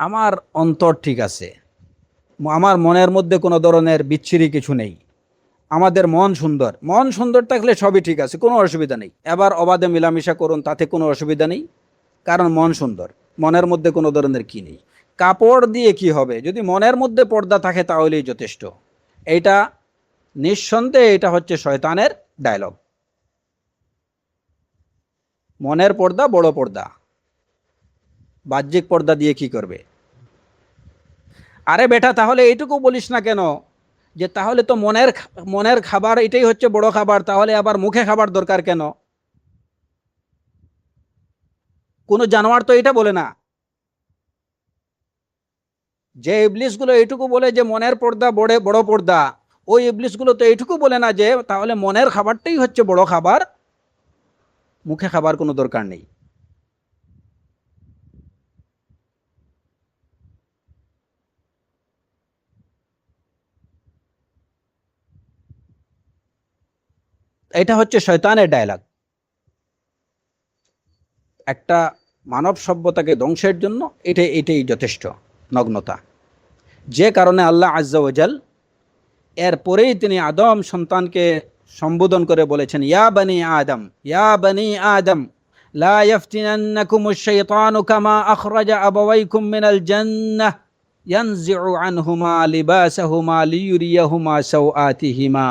আমার অন্তর ঠিক আছে, আমার মনের মধ্যে কোনো ধরনের বিচ্ছিরি কিছু নেই, আমাদের মন সুন্দর, মন সুন্দর থাকলে সবই ঠিক আছে, কোনো অসুবিধা নেই। এবার অবাধে মিলামিশা করুন, তাতে কোনো অসুবিধা নেই, কারণ মন সুন্দর, মনের মধ্যে কোনো ধরনের কি নেই। কাপড় দিয়ে কি হবে? যদি মনের মধ্যে পর্দা থাকে তাহলেই যথেষ্ট। এইটা নিঃসন্দেহে এটা হচ্ছে শয়তানের ডায়লগ। মনের পর্দা বড় পর্দা, বাহ্যিক পর্দা দিয়ে কি করবে? আরে বেটা, তাহলে এইটুকু বলিস না কেন যে তাহলে তো মনের খাবার এটাই হচ্ছে বড় খাবার, তাহলে আবার মুখে খাবার দরকার কেন? কোনো জানোয়ার তো এটা বলে না। যে ইবলিসগুলো এইটুকু বলে যে মনের পর্দা বড় বড় পর্দা, ওই ইবলিসগুলো তো এইটুকু বলে না যে তাহলে মনের খাবারটাই হচ্ছে বড় খাবার, মুখে খাবার কোনো দরকার নেই। এটা হচ্ছে শয়তানের ডায়লগ। একটা মানব সভ্যতাকে ধ্বংসের জন্য এটাই যথেষ্ট নগ্নতা। যে কারণে আল্লাহ আজ্জা ওয়াজাল এরপরেই তিনি আদম সন্তানকে সম্বোধন করে বলেছেন, ইয়া বনি আদম, ইয়া বনি আদম, লা ইফতিনান্নাকুমুশ শাইতানু কামা আখরাজা আবাওয়াইকুম মিনাল জান্নাহ ইয়ানজিউ আনহুমা লিবাসাহুমা লিয়ুরিয়াহুমা সাওআতিহিমা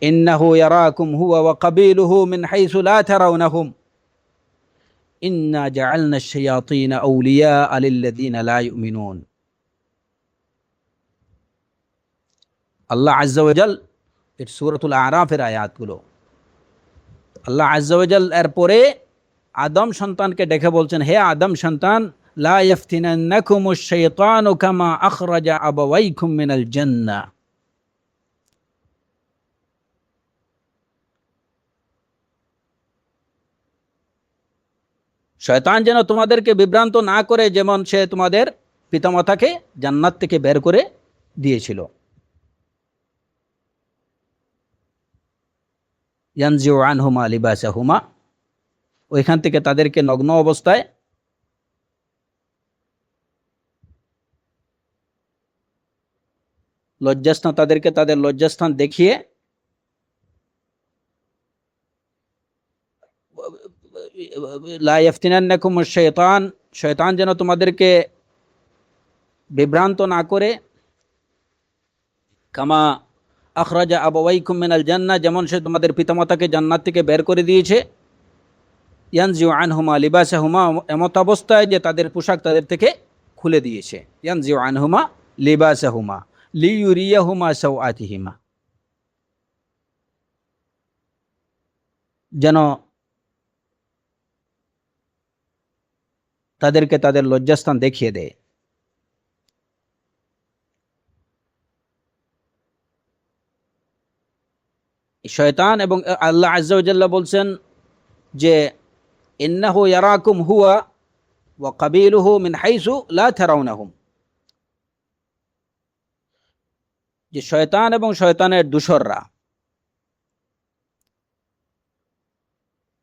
ইন্নাহু ইয়ারাকুম হুয়া ওয়া কাবিলুহু মিন হাইসু লা তারাউনাহুম ইন্না জাআলনা আশ-শায়াতিনা আউলিয়া লিল্লাযিনা লা ইউমিনুন। আল্লাহ আজ্জা ওয়াজাল এর সূরাতুল আরাফের আয়াতগুলো। আল্লাহ আজ্জা ওয়াজাল এরপরে আদম সন্তানকে ডেকে বলছেন, হে আদম সন্তান, লা ইফতিনান্নাকুমুশ শাইতানু কামা আখরাজা আবাওয়াইকুম মিনাল জান্নাহ। শয়তান যেন তোমাদেরকে বিভ্রান্ত না করে, যেমন সে তোমাদের পিতামাতাকে জান্নাত থেকে বের করে দিয়েছিল। ইয়ানজিউ আনহুমা লিবাসাহুমা, ওইখান থেকে তাদেরকে নগ্ন অবস্থায় লজ্জাস্থান, তাদেরকে তাদের লজ্জাস্থান দেখিয়ে লা ইফতিনান্নাকুমুশ শাইতান, শয়তান যেন তোমাদেরকে বিভ্রান্ত না করে, কামা আখরাজা আবাওয়াইকুম মিনাল জান্নাহ, যেমন সে তোমাদের পিতামাতাকে জান্নাত থেকে বের করে দিয়েছে। ইয়ানজিউ আনহুমা লিবাসাহুমা, এমত অবস্থায় যে তাদের পোশাক তাদের থেকে খুলে দিয়েছে। ইয়ানজিউ আনহুমা লিবাসাহুমা লিয়ুরিয়াহুমা সাওআতিহিমা, যেন তাদেরকে তাদের লজ্জাস্থান দেখিয়ে দেয়। শয়তান এবং আল্লাহ আজ্জা ওয়া জাল্লা বলছেন যে ইন্নাহু ইয়ারাকুম হুয়া ওয়া কাবিলুহু মিন হাইসু লা তারাউনাহুম, যে শয়তান এবং শয়তানের দূষররা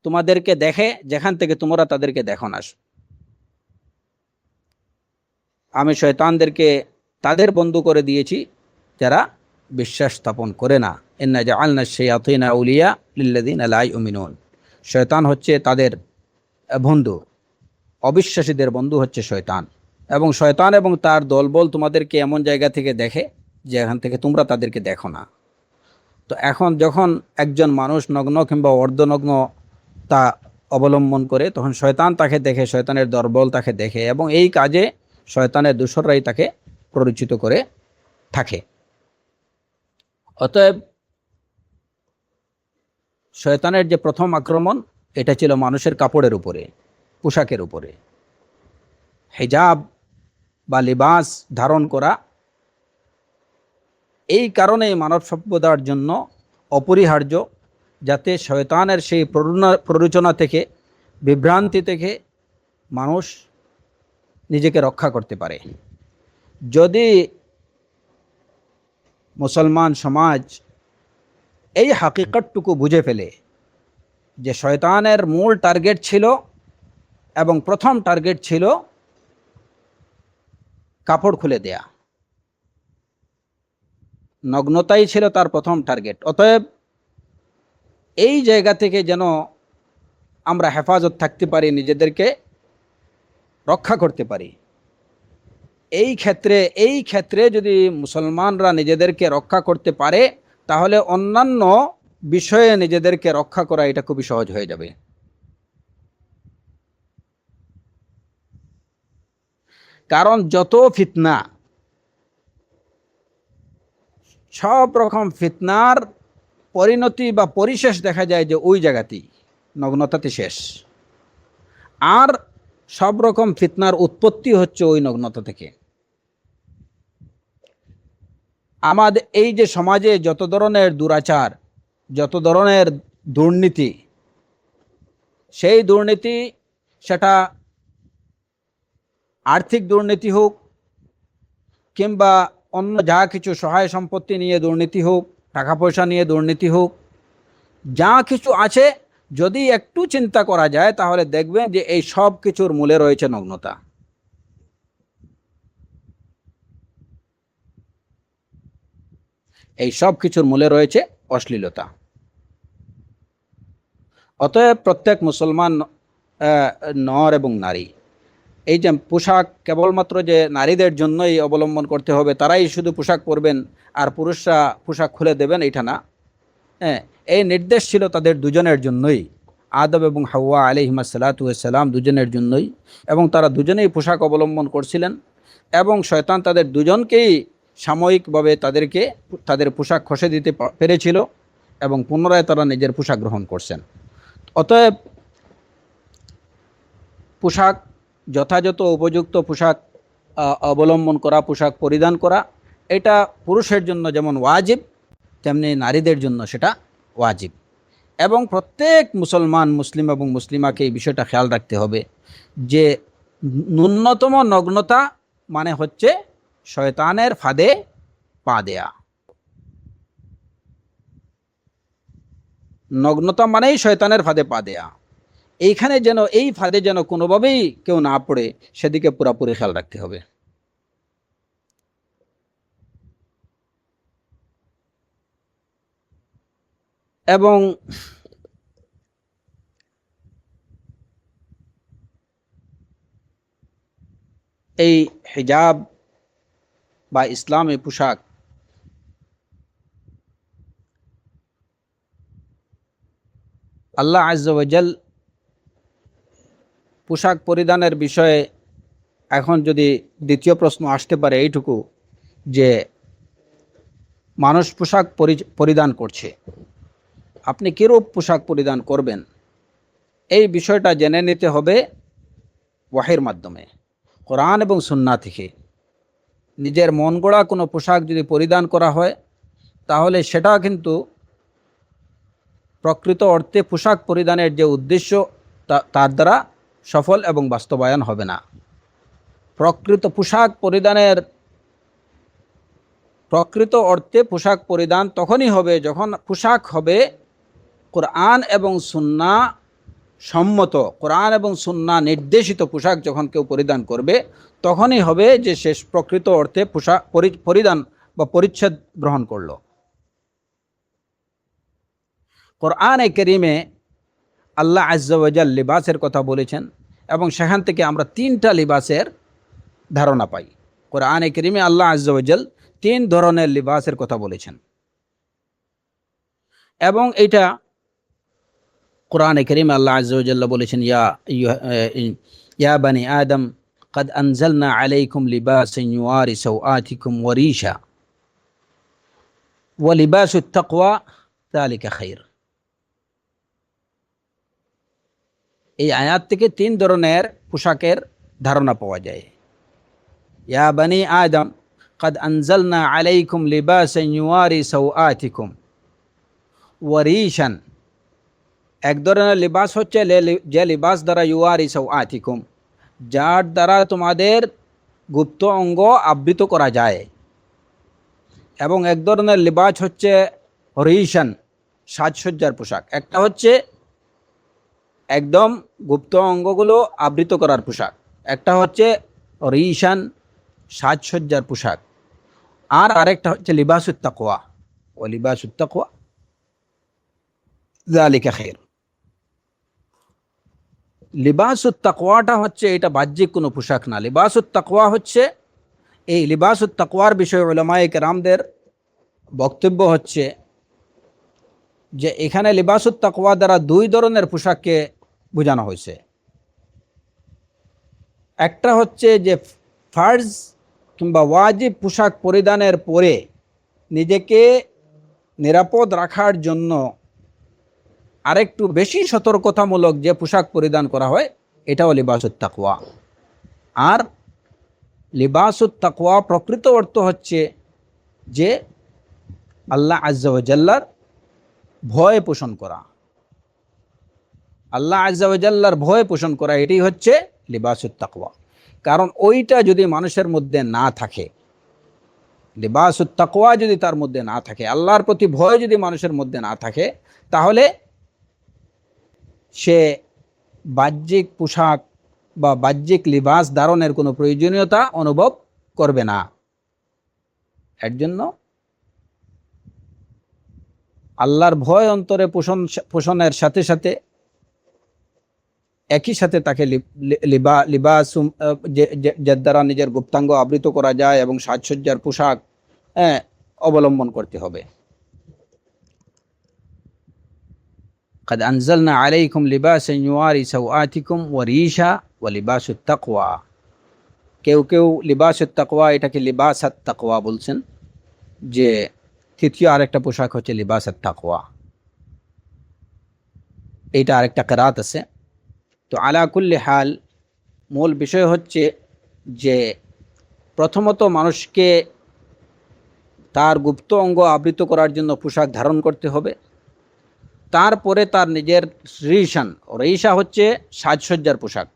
তোমাদেরকে দেখে যেখান থেকে তোমরা তাদেরকে দেখো না। আমি শয়তানদেরকে তাদের বন্ধু করে দিয়েছি যারা বিশ্বাস স্থাপন করে না। ইন্না জাআলনা আশ-শায়াতিনা আউলিয়া লিল্লাযিনা লা ইউমিনুন, শয়তান হচ্ছে তাদের বন্ধু, অবিশ্বাসীদের বন্ধু হচ্ছে শয়তান। এবং শয়তান এবং তার দলবল তোমাদেরকে এমন জায়গা থেকে দেখে যেখান থেকে তোমরা তাদেরকে দেখো না। তো এখন যখন একজন মানুষ নগ্ন কিংবা অর্ধনগ্ন তা অবলম্বন করে, তখন শয়তান তাকে দেখে, শয়তানের দলবল তাকে দেখে, এবং এই কাজে শয়তানের দূষররাই তাকে পরিচিত করে থাকে। অতএব শয়তানের যে প্রথম আক্রমণ, এটা ছিল মানুষের কাপড়ের উপরে, পোশাকের উপরে। হিজাব বা লিবাস ধারণ করা এই কারণেই মানব সভ্যতার জন্য অপরিহার্য, যাতে শয়তানের সেই প্ররোচনা থেকে, বিভ্রান্তি থেকে মানুষ নিজেকে রক্ষা করতে পারে। যদি মুসলমান সমাজ এই হাকিকতটুকু বুঝে ফেলে যে শয়তানের মূল টার্গেট ছিল এবং প্রথম টার্গেট ছিল কাপড় খুলে দেয়া, নগ্নতাই ছিল তার প্রথম টার্গেট। অতএব এই জায়গা থেকে যেন আমরা হেফাজত থাকতে পারি, নিজেদেরকে রক্ষা করতে পারি। এই ক্ষেত্রে যদি মুসলমানরা নিজেদেরকে রক্ষা করতে পারে, তাহলে অন্যান্য বিষয়ে নিজেদেরকে রক্ষা করা এটা খুবই সহজ হয়ে যাবে। কারণ যত ফিতনা, সব রকম ফিতনার পরিণতি বা পরিশেষ দেখা যায় যে ওই জায়গাতেই, নগ্নতাতে শেষ। আর সব রকম ফিতনার উৎপত্তি হচ্ছে ওই নগ্নতা থেকে। আমাদের এই যে সমাজে যত ধরনের দুরাচার, যত ধরনের দুর্নীতি, সেই দুর্নীতি, সেটা আর্থিক দুর্নীতি হোক কিংবা অন্য যা কিছু সহায় সম্পত্তি নিয়ে দুর্নীতি হোক, টাকা পয়সা নিয়ে দুর্নীতি হোক, যা কিছু আছে, যদি একটু চিন্তা করা যায় তাহলে দেখবেন যে এই সব কিছুর মূলে রয়েছে নগ্নতা। এই সব কিছুর মূলে রয়েছে অশ্লীলতা। অতএব প্রত্যেক মুসলমান নর এবং নারী, এই যে পোশাক কেবলমাত্র যে নারীদের জন্যই অবলম্বন করতে হবে, তারাই শুধু পোশাক পরবেন আর পুরুষরা পোশাক খুলে দেবেন, এটা না। হ্যাঁ, এই নির্দেশ ছিল তাদের দুজনের জন্যই, আদম এবং হাওয়া আলাইহিসসালাতু ওয়াসসালাম দুজনের জন্যই, এবং তারা দুজনেই পোশাক অবলম্বন করছিলেন। এবং শয়তান তাদের দুজনকেই সাময়িকভাবে তাদের পোশাক খসে দিতে পেরেছিল, এবং পুনরায় তারা নিজের পোশাক গ্রহণ করছেন। অতএব পোশাক, যথাযথ উপযুক্ত পোশাক অবলম্বন করা, পোশাক পরিধান করা, এটা পুরুষের জন্য যেমন ওয়াজিব, তেমনি নারীদের জন্য সেটা ওয়াজিব। এবং প্রত্যেক মুসলিম এবং মুসলিমাকে এই বিষয়টা খেয়াল রাখতে হবে যে ন্যূনতম নগ্নতা মানে হচ্ছে শয়তানের ফাঁদে পা দেয়া। নগ্নতা মানেই শয়তানের ফাঁদে পা দেয়া। এইখানে যেন, এই ফাঁদে যেন কোনোভাবেই কেউ না পড়ে, সেদিকে পুরোপুরি খেয়াল রাখতে হবে। এবং এই হিজাব বা ইসলামী পোশাক, আল্লাহ আজ্জা ওয়া জাল পোশাক পরিধানের বিষয়ে এখন যদি দ্বিতীয় প্রশ্ন আসতে পারে এইটুকু, যে মানুষ পোশাক পরিধান করছে, আপনি কিরূপ পোশাক পরিধান করবেন, এই বিষয়টা জেনে নিতে হবে ওয়াহির মাধ্যমে, কোরআন এবং সুন্নাহ থেকে। নিজের মন গড়া কোনো পোশাক যদি পরিধান করা হয়, তাহলে সেটা কিন্তু প্রকৃত অর্থে পোশাক পরিধানের যে উদ্দেশ্য, তার দ্বারা সফল এবং বাস্তবায়ন হবে না। প্রকৃত অর্থে পোশাক পরিধান তখনই হবে যখন পোশাক হবে কোরআন এবং সুন্নাহ সম্মত, কোরআন এবং সুন্নাহ নির্দেশিত পোশাক যখন কেউ পরিধান করবে, তখনই হবে যে সে প্রকৃত অর্থে পোশাক পরিধান বা পরিচ্ছদ গ্রহণ করল। কোরআনে কারীমে আল্লাহ আজ্জা ওয়া জাল লিবাসের কথা বলেছেন, এবং সেখান থেকে আমরা 3টা লিবাসের ধারণা পাই। কোরআনে কারীমে আল্লাহ আজ্জা ওয়া জাল 3 ধরনের লিবাসের কথা বলেছেন, এবং এটা কোরআনে কারীমে আল্লাহ আজ্জা ওয়া জাল বলেছেন, ইয়া বানি আদম قد أنزلنا عليكم لباسا يواري سوآتكم وريشا ولباس التقوى ذلك خير। এই আয়াত থেকে 3 ধরনের পোশাকের ধারণা পাওয়া যায়। ইয়া বানি আদম قد أنزلنا عليكم لباسا يواري سوآتكم وريشا, এক ধরনের লিবাস হচ্ছে যে লিবাস দ্বারা ইউয়ারি সাওআতিকুম, যার দ্বারা তোমাদের গুপ্ত অঙ্গ আবৃত করা যায়। এবং এক ধরনের লিবাস হচ্ছে রিশান, সাজসজ্জার পোশাক। একটা হচ্ছে একদম গুপ্ত অঙ্গগুলো আবৃত করার পোশাক, একটা হচ্ছে রিশান, সাজসজ্জার পোশাক। আর আরেকটা হচ্ছে লিবাসুত তাকওয়া, ও লিবাসুত তাকওয়া যালিকা খায়র। লিবাসুত তাকওয়াটা হচ্ছে এটা বাহ্যিক কোনো পোশাক না। লিবাসুত তাকওয়া হচ্ছে, এই লিবাসুত তাকওয়ার বিষয়ে উলামায়ে কেরামদের বক্তব্য হচ্ছে যে এখানে লিবাসুত তাকওয়া দ্বারা দুই ধরনের পোশাককে বোঝানো হয়েছে। একটা হচ্ছে যে ফার্জ কিংবা ওয়াজিব পোশাক পরিধানের পরে নিজেকে নিরাপদ রাখার জন্য আরেকটু বেশি সতর্কতামূলক যে পোশাক পরিধান করা হয়, এটাও লিবাসুত তাকওয়া। আর লিবাসুত তাকওয়া প্রকৃত অর্থ হচ্ছে যে আল্লাহ আজ্জা ওয়া জাল্লার ভয় পোষণ করা, আল্লাহ আজ্জা ওয়া জাল্লার ভয় পোষণ করা, এটি হচ্ছে লিবাসুত তাকওয়া। কারণ ওইটা যদি মানুষের মধ্যে না থাকে, লিবাসুত তাকওয়া যদি তার মধ্যে না থাকে, আল্লাহর প্রতি ভয় যদি মানুষের মধ্যে না থাকে, তাহলে সে বাহ্যিক পোশাক বা বাহ্যিক লিবাস ধারণের কোনো প্রয়োজনীয়তা অনুভব করবে না। এর জন্য আল্লাহর ভয় অন্তরে পোষণের সাথে সাথে একই সাথে তাকে লিবাস যার দ্বারা নিজের গুপ্তাঙ্গ আবৃত করা যায় এবং সাজসজ্জার পোশাক অবলম্বন করতে হবে। قد أنزلنا عليكم لباسا يواري سوآتكم وريشا ولباس التقوى। কেউ কেউ লিবাসুত তাকওয়া এটাকে লিবাসাত তাকওয়া বলছেন, যে তৃতীয় আরেকটা পোশাক হচ্ছে লিবাসাত তাকওয়া। এইটা আরেকটা কেরাত আছে। তো আলা কুল্লি হাল মূল বিষয় হচ্ছে যে প্রথমত মানুষকে তার গুপ্ত অঙ্গ আবৃত করার জন্য পোশাক ধারণ করতে হবে। তারপরে তার নিজের রিশান, রিশা হচ্ছে সাজসজ্জার পোশাক।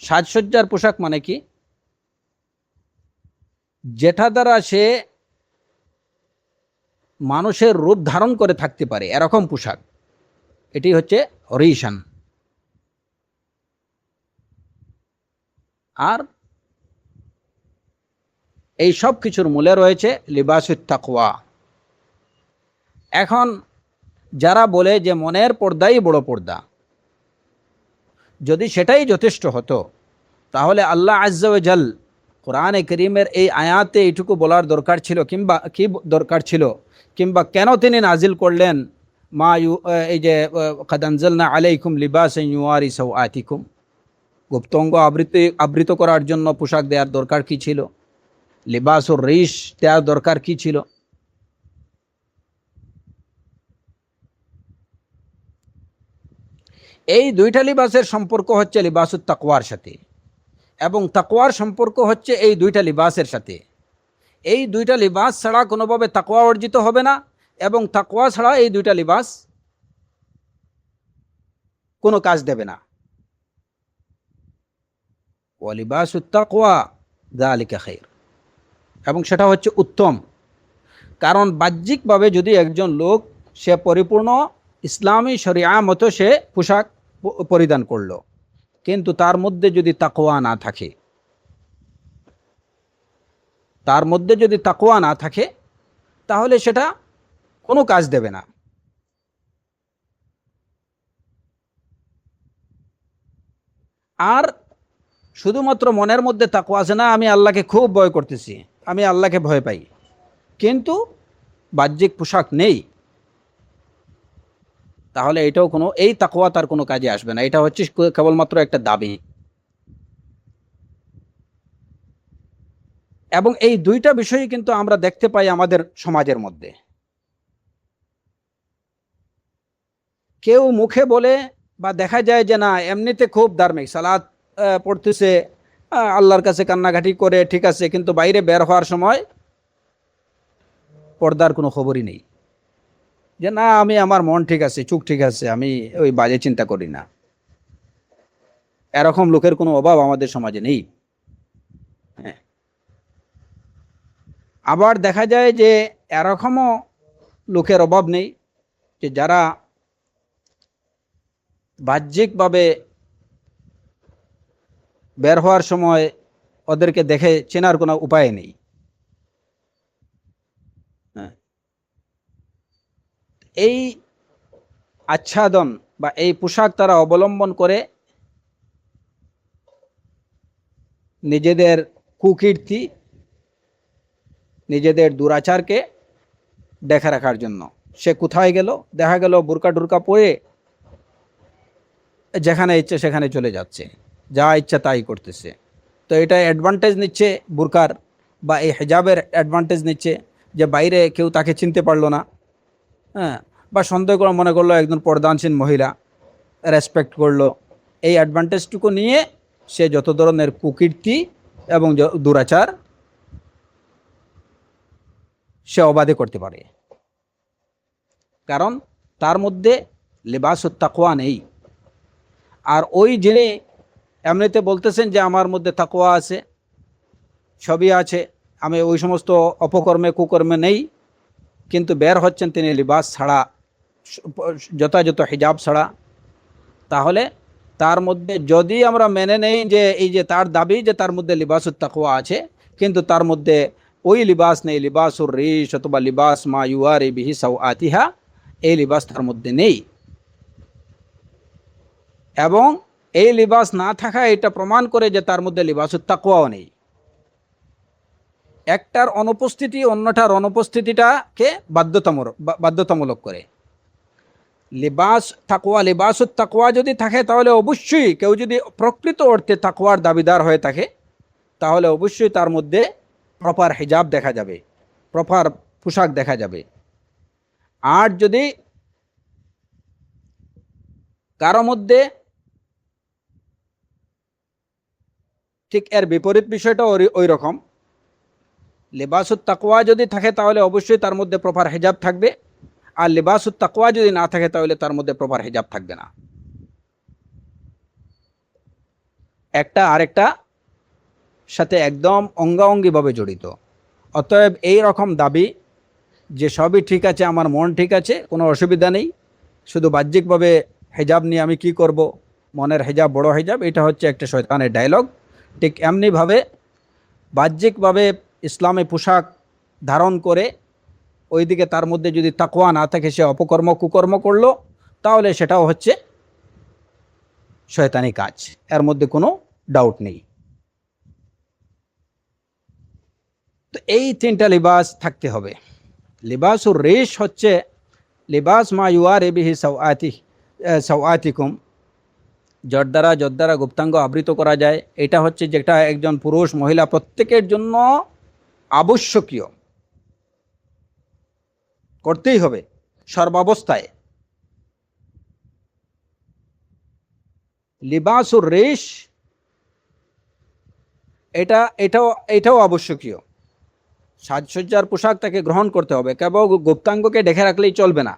সাজসজ্জার পোশাক মানে কি? যেটা দ্বারা সে মানুষের রূপ ধারণ করে থাকতে পারে এরকম পোশাক, এটি হচ্ছে রিশান। আর এই সব কিছুর মূলে রয়েছে লিবাসুত তাকওয়া। এখন যারা বলে যে মনের পর্দাই বড় পর্দা, যদি সেটাই যথেষ্ট হতো তাহলে আল্লাহ আজ্জা ওয়া জাল কোরআনে করিমের এই আয়াতে এইটুকু বলার দরকার ছিল, কিংবা কি দরকার ছিল, কিংবা কেন তিনি নাজিল করলেন মা এই যে কাদ আনজালনা আলাইকুম লিবাসান ইউয়ারি সাওআতিকুম, গুপ্তাঙ্গ আবৃত করার জন্য পোশাক দেওয়ার দরকার কি ছিল? লিবাসুর রিশ দেওয়ার দরকার কি ছিল? এই দুইটা লিবাসের সম্পর্ক হচ্ছে লিবাসুত তাকওয়ার সাথে, এবং তাকওয়ার সম্পর্ক হচ্ছে এই দুইটা লিবাসের সাথে। এই দুইটা লিবাস ছাড়া কোনোভাবে তাকওয়া অর্জিত হবে না, এবং তাকওয়া ছাড়া এই দুইটা লিবাস কোনো কাজ দেবে না। ওয়া লিবাসুত তাকওয়া যালিকা খায়র, এবং সেটা হচ্ছে উত্তম। কারণ বাহ্যিকভাবে যদি একজন লোক সে পরিপূর্ণ ইসলামী শরিয়া মতো সে পোশাক পরিধান করলো, কিন্তু তার মধ্যে যদি তাকওয়া না থাকে, তার মধ্যে যদি তাকওয়া না থাকে, তাহলে সেটা কোনো কাজ দেবে না। আর শুধুমাত্র মনের মধ্যে তাকওয়া আছে না, আমি আল্লাহকে খুব ভয় করতেছি, আমি আল্লাহকে ভয় পাই, কিন্তু বাহ্যিক পোশাক নেই, তাহলে এটাও কোনো, এই তাকওয়া তার কোনো কাজে আসবে না। এটা হচ্ছে কেবলমাত্র একটা দাবি। এবং এই দুইটা বিষয়ই কিন্তু আমরা দেখতে পাই আমাদের সমাজের মধ্যে। কেউ মুখে বলে বা দেখা যায় যে না এমনিতে খুব ধার্মিক, সালাত পড়তেছে, আল্লাহর কাছে কান্নাকাটি করে, ঠিক আছে, কিন্তু বাইরে বের হওয়ার সময় পর্দার কোনো খবরই নেই, যে না আমি আমার মন ঠিক আছে, চোখ ঠিক আছে, আমি ওই বাজে চিন্তা করি না। এরকম লোকের কোনো অভাব আমাদের সমাজে নেই। হ্যাঁ, আবার দেখা যায় যে এরকমও লোকের অভাব নেই যে যারা বাহ্যিকভাবে বের হওয়ার সময় ওদেরকে দেখে চেনার কোনো উপায় নেই। হ্যাঁ, এই আচ্ছাদন বা এই পোশাক তারা অবলম্বন করে নিজেদের কুকীর্তি, নিজেদের দুরাচারকে দেখে রাখার জন্য। সে কোথায় গেল, দেখা গেল বুরকা টুরকা পরে যেখানে ইচ্ছে সেখানে চলে যাচ্ছে, যা ইচ্ছা তাই করতেছে। তো এটা অ্যাডভান্টেজ নিচ্ছে বুরকার বা এই হেজাবের অ্যাডভান্টেজ নিচ্ছে, যে বাইরে কেউ তাকে চিনতে পারলো না। হ্যাঁ, বা সন্দেহ করে মনে করলো একজন পর্দানসীন মহিলা, রেসপেক্ট করলো। এই অ্যাডভান্টেজটুকু নিয়ে সে যত ধরনের কুকীর্তি এবং দুরাচার সে অবাধে করতে পারে, কারণ তার মধ্যে লিবাসুত তাকওয়া নেই। আর ওই যিনি এমনিতে বলতেছেন যে আমার মধ্যে তাকওয়া আছে, সবই আছে, আমি ওই সমস্ত অপকর্মে কুকর্মে নেই, কিন্তু বের হচ্ছেন তিনি লিবাস ছাড়া, যথাযথ হিজাব ছাড়া, তাহলে তার মধ্যে যদি আমরা মেনে নেই যে এই যে তার দাবি যে তার মধ্যে লিবাসুত তাকওয়া আছে, কিন্তু তার মধ্যে ওই লিবাস নেই, লিবাসুর রিশ অথবা লিবাস মা ইউয়ারি বিহি সাওআতিহা, এই লিবাস তার মধ্যে নেই, এবং এই লিবাস না থাকা এটা প্রমাণ করে যে তার মধ্যে লিবাসুত তাকওয়াও নেই। একটার অনুপস্থিতি অন্যটার অনুপস্থিতিটাকে বাধ্যতামূলক করে। লিবাস তাকওয়া, লিবাসুত তাকওয়া যদি থাকে, তাহলে অবশ্যই কেউ যদি প্রকৃত অর্থে তাকওয়ার দাবিদার হয়ে থাকে, তাহলে অবশ্যই তার মধ্যে প্রপার হিজাব দেখা যাবে, প্রপার পোশাক দেখা যাবে। আর যদি কারো মধ্যে ঠিক এর বিপরীত বিষয়টা ওই রকম, লিবাসুত তাকওয়া যদি থাকে তাহলে অবশ্যই তার মধ্যে প্রপার হিজাব থাকবে, আর লিবাসুত তাকওয়া যদি না থাকে তাহলে তার মধ্যে প্রপার হিজাব থাকবে না। একটা আরেকটা সাথে একদম অঙ্গাঅঙ্গিভাবে জড়িত। অতএব এই রকম দাবি যে সবই ঠিক আছে, আমার মন ঠিক আছে, কোনো অসুবিধা নেই, শুধু বাহ্যিকভাবে হেজাব নিয়ে আমি কি করব, মনের হেজাব বড় হেজাব, এটা হচ্ছে একটা শয়তানের ডায়লগ। ঠিক এমনিভাবে বাহ্যিকভাবে ইসলামী পোশাক ধারণ করে ওইদিকে তার মধ্যে যদি তাকওয়া না থাকে, সে অপকর্ম কুকর্ম করলো, তাহলে সেটাও হচ্ছে শয়তানি কাজ, এর মধ্যে কোনো ডাউট নেই। তো এই তিনটা লিবাস থাকতে হবে। লিবাসুর রেশ হচ্ছে লিবাস মা ইউয়ারি বিহি সাওআতিকুম, যদ্বারা গুপ্তাঙ্গ আবৃত করা যায়। এটা হচ্ছে যেটা একজন পুরুষ মহিলা প্রত্যেকের জন্য আবশ্যকীয়, করতেই হবে সর্বাবস্থায়। লিবাসুর রেশ এটাও আবশ্যকীয়, সাজসজ্জার পোশাক তাকে গ্রহণ করতে হবে, কেবল গুপ্তাঙ্গকে ঢেকে রাখলেই চলবে না,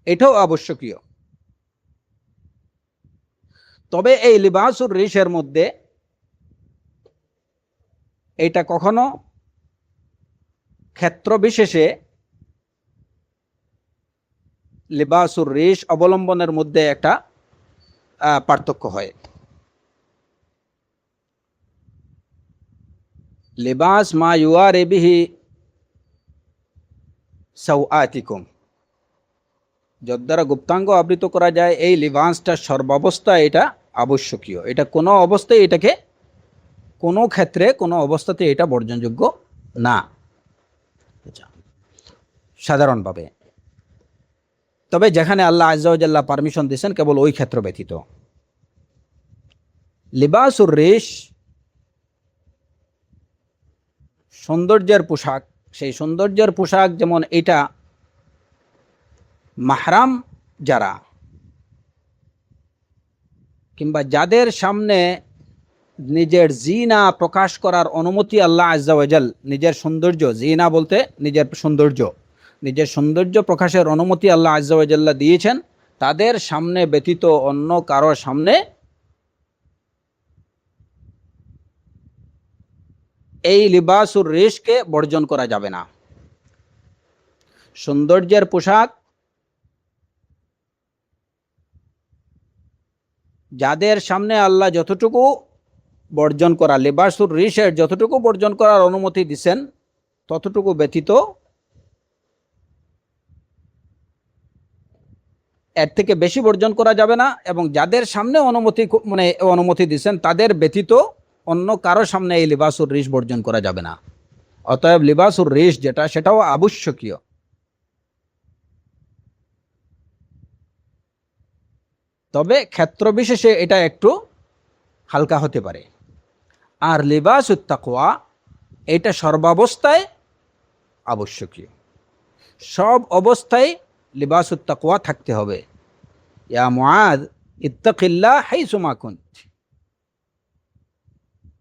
এটাও আবশ্যকীয়। তবে এই লিবাসুর রিশের মধ্যে এটা কখনো ক্ষেত্র বিশেষে লিবাসুর রিশ অবলম্বনের মধ্যে একটা পার্থক্য হয়। লিবাস মা ইউয়ারি বিহি সাওআতিকুম, যদ্বারা গুপ্তাঙ্গ আবৃত করা যায়, এই লিবাসটা সর্বাবস্থায় এটা আবশ্যকীয়। এটা কোনো অবস্থায়, এটাকে কোনো ক্ষেত্রে কোনো অবস্থাতে এটা বর্জনযোগ্য না সাধারণভাবে। তবে যেখানে আল্লাহ আজ্জা ওয়া জাল্লা পারমিশন দিয়েছেন কেবল ওই ক্ষেত্র ব্যতীত। লিবাসুর রেশ সৌন্দর্যের পোশাক। সেই সৌন্দর্যের পোশাক যেমন এটা মাহরাম যারা, কিংবা যাদের সামনে নিজের জিনা প্রকাশ করার অনুমতি আল্লাহ আজ্জা ওয়া জাল, নিজের সৌন্দর্য, জিনা বলতে নিজের সৌন্দর্য প্রকাশের অনুমতি আল্লাহ আজ্জা ওয়া জাল্লা দিয়েছেন, তাদের সামনে ব্যতীত অন্য কারো সামনে এই লিবাসুর রেশকে বর্জন করা যাবে না। সৌন্দর্যের পোশাক যাদের সামনে আল্লাহ যতটুকু বর্জন করা, লিবাসুর রিশের যতটুকু বর্জন করার অনুমতি দিছেন ততটুকু ব্যতীত এর থেকে বেশি বর্জন করা যাবে না, এবং যাদের সামনে অনুমতি দিচ্ছেন তাদের ব্যতীত অন্য কারো সামনে এই লিবাসুর রিশ বর্জন করা যাবে না। অতএব লিবাসুর রিশ যেটা, সেটাও আবশ্যকীয়। তবে ক্ষেত্র বিশেষে এটা একটু হালকা হতে পারে। আর লিবাসুত তাকওয়া এটা সর্বাবস্থায় আবশ্যকীয়, সব অবস্থায় লিবাসুত তাকওয়া থাকতে হবে। ইয়া মুআদ ইত্তাকিল্লাহ হাইসুমা কুনত,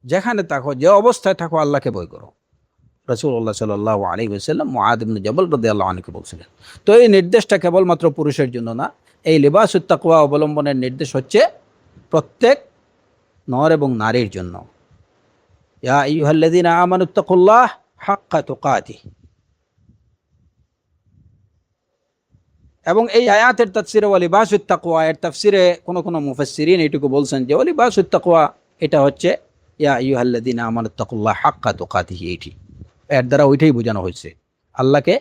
যেখানে থাকো, যে অবস্থায় থাকো, আল্লাহকে ভয় করো। রাসূলুল্লাহ সাল্লাল্লাহু আলাইহি ওয়াসাল্লাম মুআদ ইবনে জাবাল রাদিয়াল্লাহু আনহু বলছিলেন। তো এই নির্দেশটা কেবলমাত্র পুরুষের জন্য না, এই লিবাসুত তাকওয়া অবলম্বনের নির্দেশ হচ্ছে প্রত্যেক নর এবং নারীর জন্য। ইয়া আইয়ুহাল্লাযীনা আমানুত্তাকুল্লাহ হাক্কা তুকাতিহি। এবং এই আয়াতের তাফসিরে ওয়া লিবাসুত তাকওয়া এর তাফসিরে কোন মুফাসসিরিন এইটুকু বলছেন যে ওয়া লিবাসুত তাকওয়া এটা হচ্ছে ইয়া আইয়ুহাল্লাযীনা আমানুত্তাকুল্লাহ হাক্কা তুকাতিহি, এইটি এর দ্বারা ওইটাই বোঝানো হয়েছে, আল্লাহকে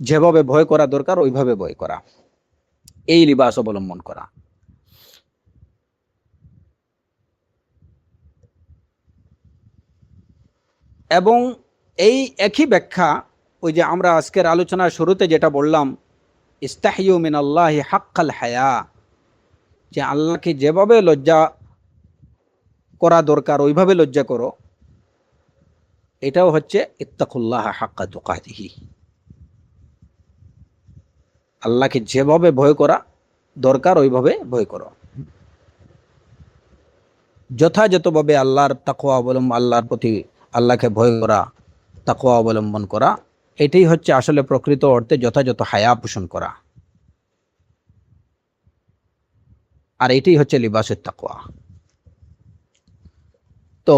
যেভাবে ভয় করা দরকার ওইভাবে ভয় করা, এই লিবাস অবলম্বন করা। এবং এই একই ব্যাখ্যা ওই যে আমরা আজকের আলোচনার শুরুতে যেটা বললাম, ইস্তাহিয়ু মিনাল্লাহি হাক্কাল হায়া, যে আল্লাহকে যেভাবে লজ্জা করা দরকার ওইভাবে লজ্জা করো, এটাও হচ্ছে ইত্তাকুল্লাহ হাক্কা তুকাতিহি, আল্লাহকে যেভাবে ভয় করা দরকার ওইভাবে ভয় করো। যথাযথভাবে আল্লাহর তাকওয়া অবলম্বন, আল্লাহর প্রতি আল্লাহকে ভয় করা, তাকওয়া অবলম্বন করা, এটাই হচ্ছে আসলে প্রকৃত অর্থে যথাযথ হায়া পোষণ করা। আর এটাই হচ্ছে লিবাসুত তাকওয়া। তো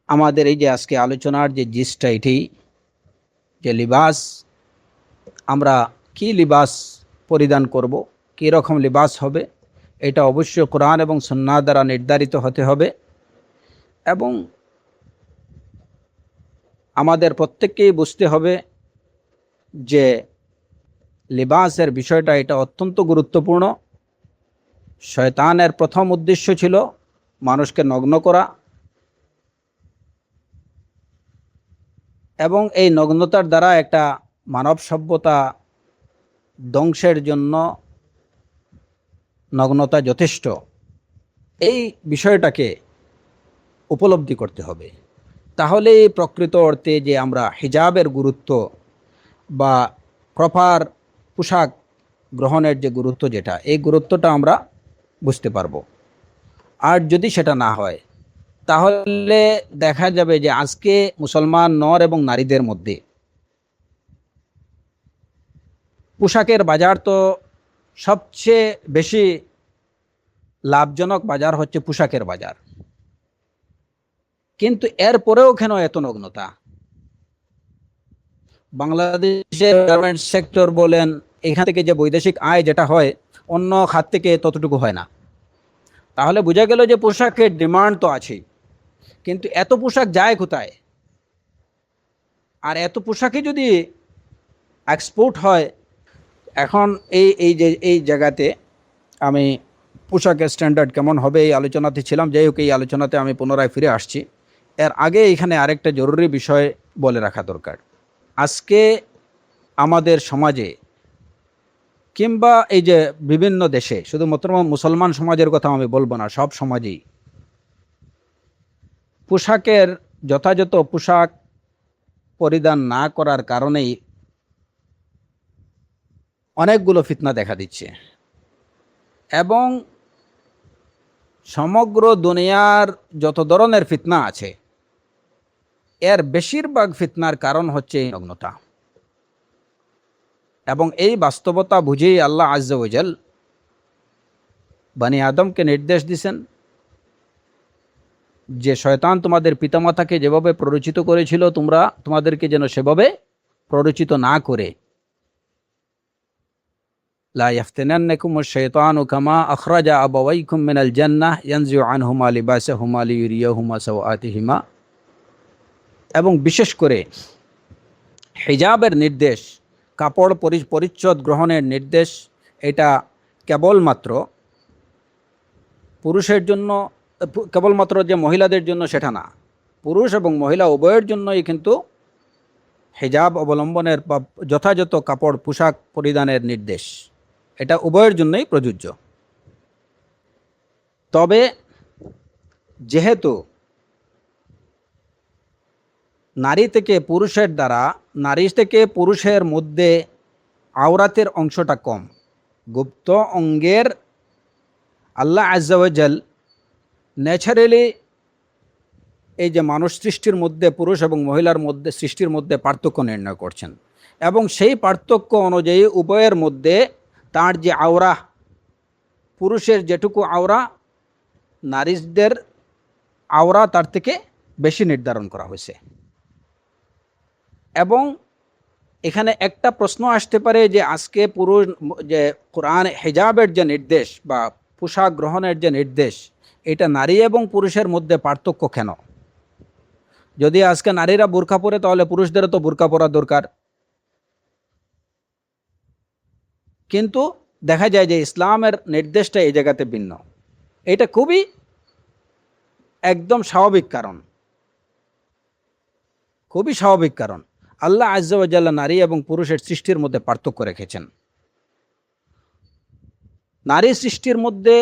আমাদের এই যে আজকে আলোচনার যে জিসটা, এটি যে লিবাস, আমরা কি লিবাস পরিধান করব, কী রকম লিবাস হবে, এটা অবশ্যই কোরআন এবং সুন্নাহ দ্বারা নির্ধারিত হতে হবে। এবং আমাদের প্রত্যেককেই বুঝতে হবে যে লিবাসের বিষয়টা এটা অত্যন্ত গুরুত্বপূর্ণ। শয়তানের প্রথম উদ্দেশ্য ছিল মানুষকে নগ্ন করা, এবং এই নগ্নতার দ্বারা একটা মানব সভ্যতা ধ্বংসের জন্য নগ্নতা যথেষ্ট, এই বিষয়টাকে উপলব্ধি করতে হবে। তাহলে প্রকৃত অর্থে যে আমরা হিজাবের গুরুত্ব বা প্রপার পোশাক গ্রহণের যে গুরুত্ব, যেটা এই গুরুত্বটা আমরা বুঝতে পারবো। আর যদি সেটা না হয়, তাহলে দেখা যাবে যে আজকে মুসলমান নর এবং নারীদের মধ্যে পোশাকের বাজার তো সবচেয়ে বেশি লাভজনক বাজার হচ্ছে পোশাকের বাজার, কিন্তু এরপরেও কেন এত নগ্নতা? বাংলাদেশের গার্মেন্টস সেক্টর বলেন, এখান থেকে যে বৈদেশিক আয় যেটা হয় অন্য খাত থেকে ততটুকু হয় না। তাহলে বোঝা গেল যে পোশাকের ডিমান্ড তো আছেই, কিন্তু এত পোশাক যায় কোথায়? আর এত পোশাকই যদি এক্সপোর্ট হয়, এখন এই জায়গাতে আমি পোশাকের স্ট্যান্ডার্ড কেমন হবে এই আলোচনাতে ছিলাম। যাই হোক, এই আলোচনাতে আমি পুনরায় ফিরে আসছি। এর আগে এখানে আরেকটা জরুরি বিষয় বলে রাখা দরকার। আজকে আমাদের সমাজে কিংবা এই যে বিভিন্ন দেশে, শুধুমাত্র মুসলমান সমাজের কথা আমি বলবো না, সব সমাজেই পোশাকের যথাযথ পোশাক পরিধান না করার কারণেই অনেকগুলো ফিতনা দেখা দিচ্ছে। এবং সমগ্র দুনিয়ার যত ধরনের ফিতনা আছে, এর বেশিরভাগ ফিতনার কারণ হচ্ছে এই নগ্নতা। এবং এই বাস্তবতা বুঝেই আল্লাহ আজ্জা ওয়াজাল বনি আদমকে নির্দেশ দিয়েছেন যে শয়তান তোমাদের পিতামাতাকে যেভাবে প্ররোচিত করেছিল, তোমাদেরকে যেন সেভাবে প্ররোচিত না করে, লা ইয়াফতিনান্নাকুমুশ শাইতানু কামা আখরাজা আবাওয়াইকুম মিনাল জান্নাহ ইয়ানজিউ আনহুমা লিবাসাহুমা লিইউরিয়াহুমা সাওআতিহিমা, এবং বিশেষ করে হিজাবের নির্দেশ, কাপড় পরিচ্ছদ গ্রহণের নির্দেশ, এটা কেবলমাত্র পুরুষের জন্য, কেবলমাত্র যে মহিলাদের জন্য সেটা না, পুরুষ এবং মহিলা উভয়ের জন্যই কিন্তু হিজাব অবলম্বনের বা যথাযথ কাপড় পোশাক পরিধানের নির্দেশ, এটা উভয়ের জন্যই প্রযোজ্য। তবে যেহেতু নারী থেকে পুরুষের দ্বারা, নারী থেকে পুরুষের মধ্যে আওরাতের অংশটা কম, গুপ্ত অঙ্গের আল্লাহ আজ্জা ওয়া জাল ন্যাচারালি এই যে মানুষ সৃষ্টির মধ্যে পুরুষ এবং মহিলার মধ্যে সৃষ্টির মধ্যে পার্থক্য নির্ণয় করছেন, এবং সেই পার্থক্য অনুযায়ী উভয়ের মধ্যে তার যে আওরা, পুরুষের যেটুকু আওরা, নারীদের আওরা তার থেকে বেশি নির্ধারণ করা হয়েছে। এবং এখানে একটা প্রশ্ন আসতে পারে যে আজকে পুরুষ যে কোরআন হিজাবের যে নির্দেশ বা পোশাক গ্রহণের যে নির্দেশ, এটা নারী এবং পুরুষের মধ্যে পার্থক্য কেন? যদি আজকে নারীরা বোরকা পরে তাহলে পুরুষদেরও তো বোরকা পরা দরকার। কিন্তু দেখা যায় যে ইসলামের নির্দেশটা এই জায়গাতে ভিন্ন। এটা খুবই একদম স্বাভাবিক কারণ, খুবই স্বাভাবিক কারণ আল্লাহ আজ্জা ওয়া জাল্লা নারী এবং পুরুষের সৃষ্টির মধ্যে পার্থক্য রেখেছেন। নারী সৃষ্টির মধ্যে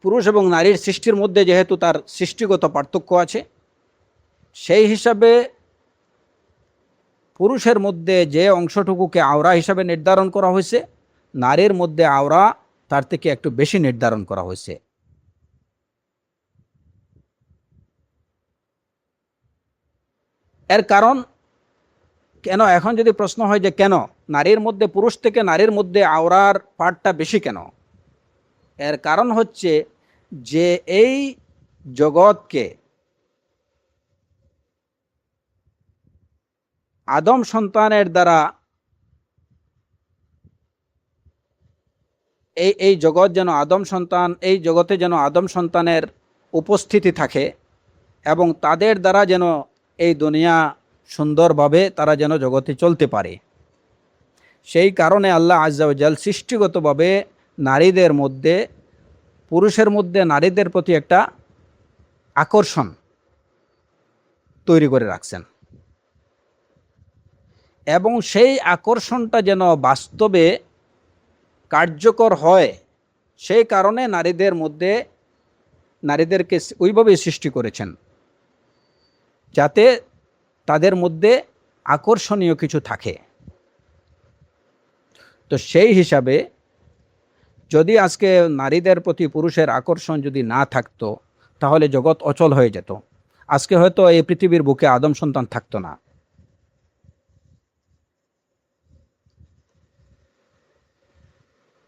পুরুষ এবং নারীর সৃষ্টির মধ্যে যেহেতু তার সৃষ্টিগত পার্থক্য আছে, সেই হিসাবে পুরুষের মধ্যে যে অংশটুকুকে আওরা হিসাবে নির্ধারণ করা হয়েছে, নারীর মধ্যে আওরা তার থেকে একটু বেশি নির্ধারণ করা হয়েছে। এর কারণ কেন, এখন যদি প্রশ্ন হয় যে কেন নারীর মধ্যে, পুরুষ থেকে নারীর মধ্যে আওরার পার্টটা বেশি কেন, এর কারণ হচ্ছে যে এই জগৎকে আদম সন্তানের দ্বারা, এই জগৎ যেন আদম সন্তান, এই জগতে যেন আদম সন্তানের উপস্থিতি থাকে এবং তাদের দ্বারা যেন এই দুনিয়া সুন্দরভাবে তারা যেন জগতে চলতে পারে, সেই কারণে আল্লাহ আজ্জা ওয়া জাল সৃষ্টিগতভাবে নারীদের মধ্যে, পুরুষের মধ্যে নারীদের প্রতি একটা আকর্ষণ তৈরি করে রাখছেন, এবং সেই আকর্ষণটা যেন বাস্তবে কার্যকর হয়, সেই কারণে নারীদের মধ্যে, নারীদেরকে ওইভাবেই সৃষ্টি করেছেন যাতে তাদের মধ্যে আকর্ষণীয় কিছু থাকে। তো সেই হিসাবে যদি আজকে নারীদের প্রতি পুরুষের আকর্ষণ যদি না থাকতো তাহলে জগৎ অচল হয়ে যেত, আজকে হয়তো এই পৃথিবীর বুকে আদম সন্তান থাকতো না।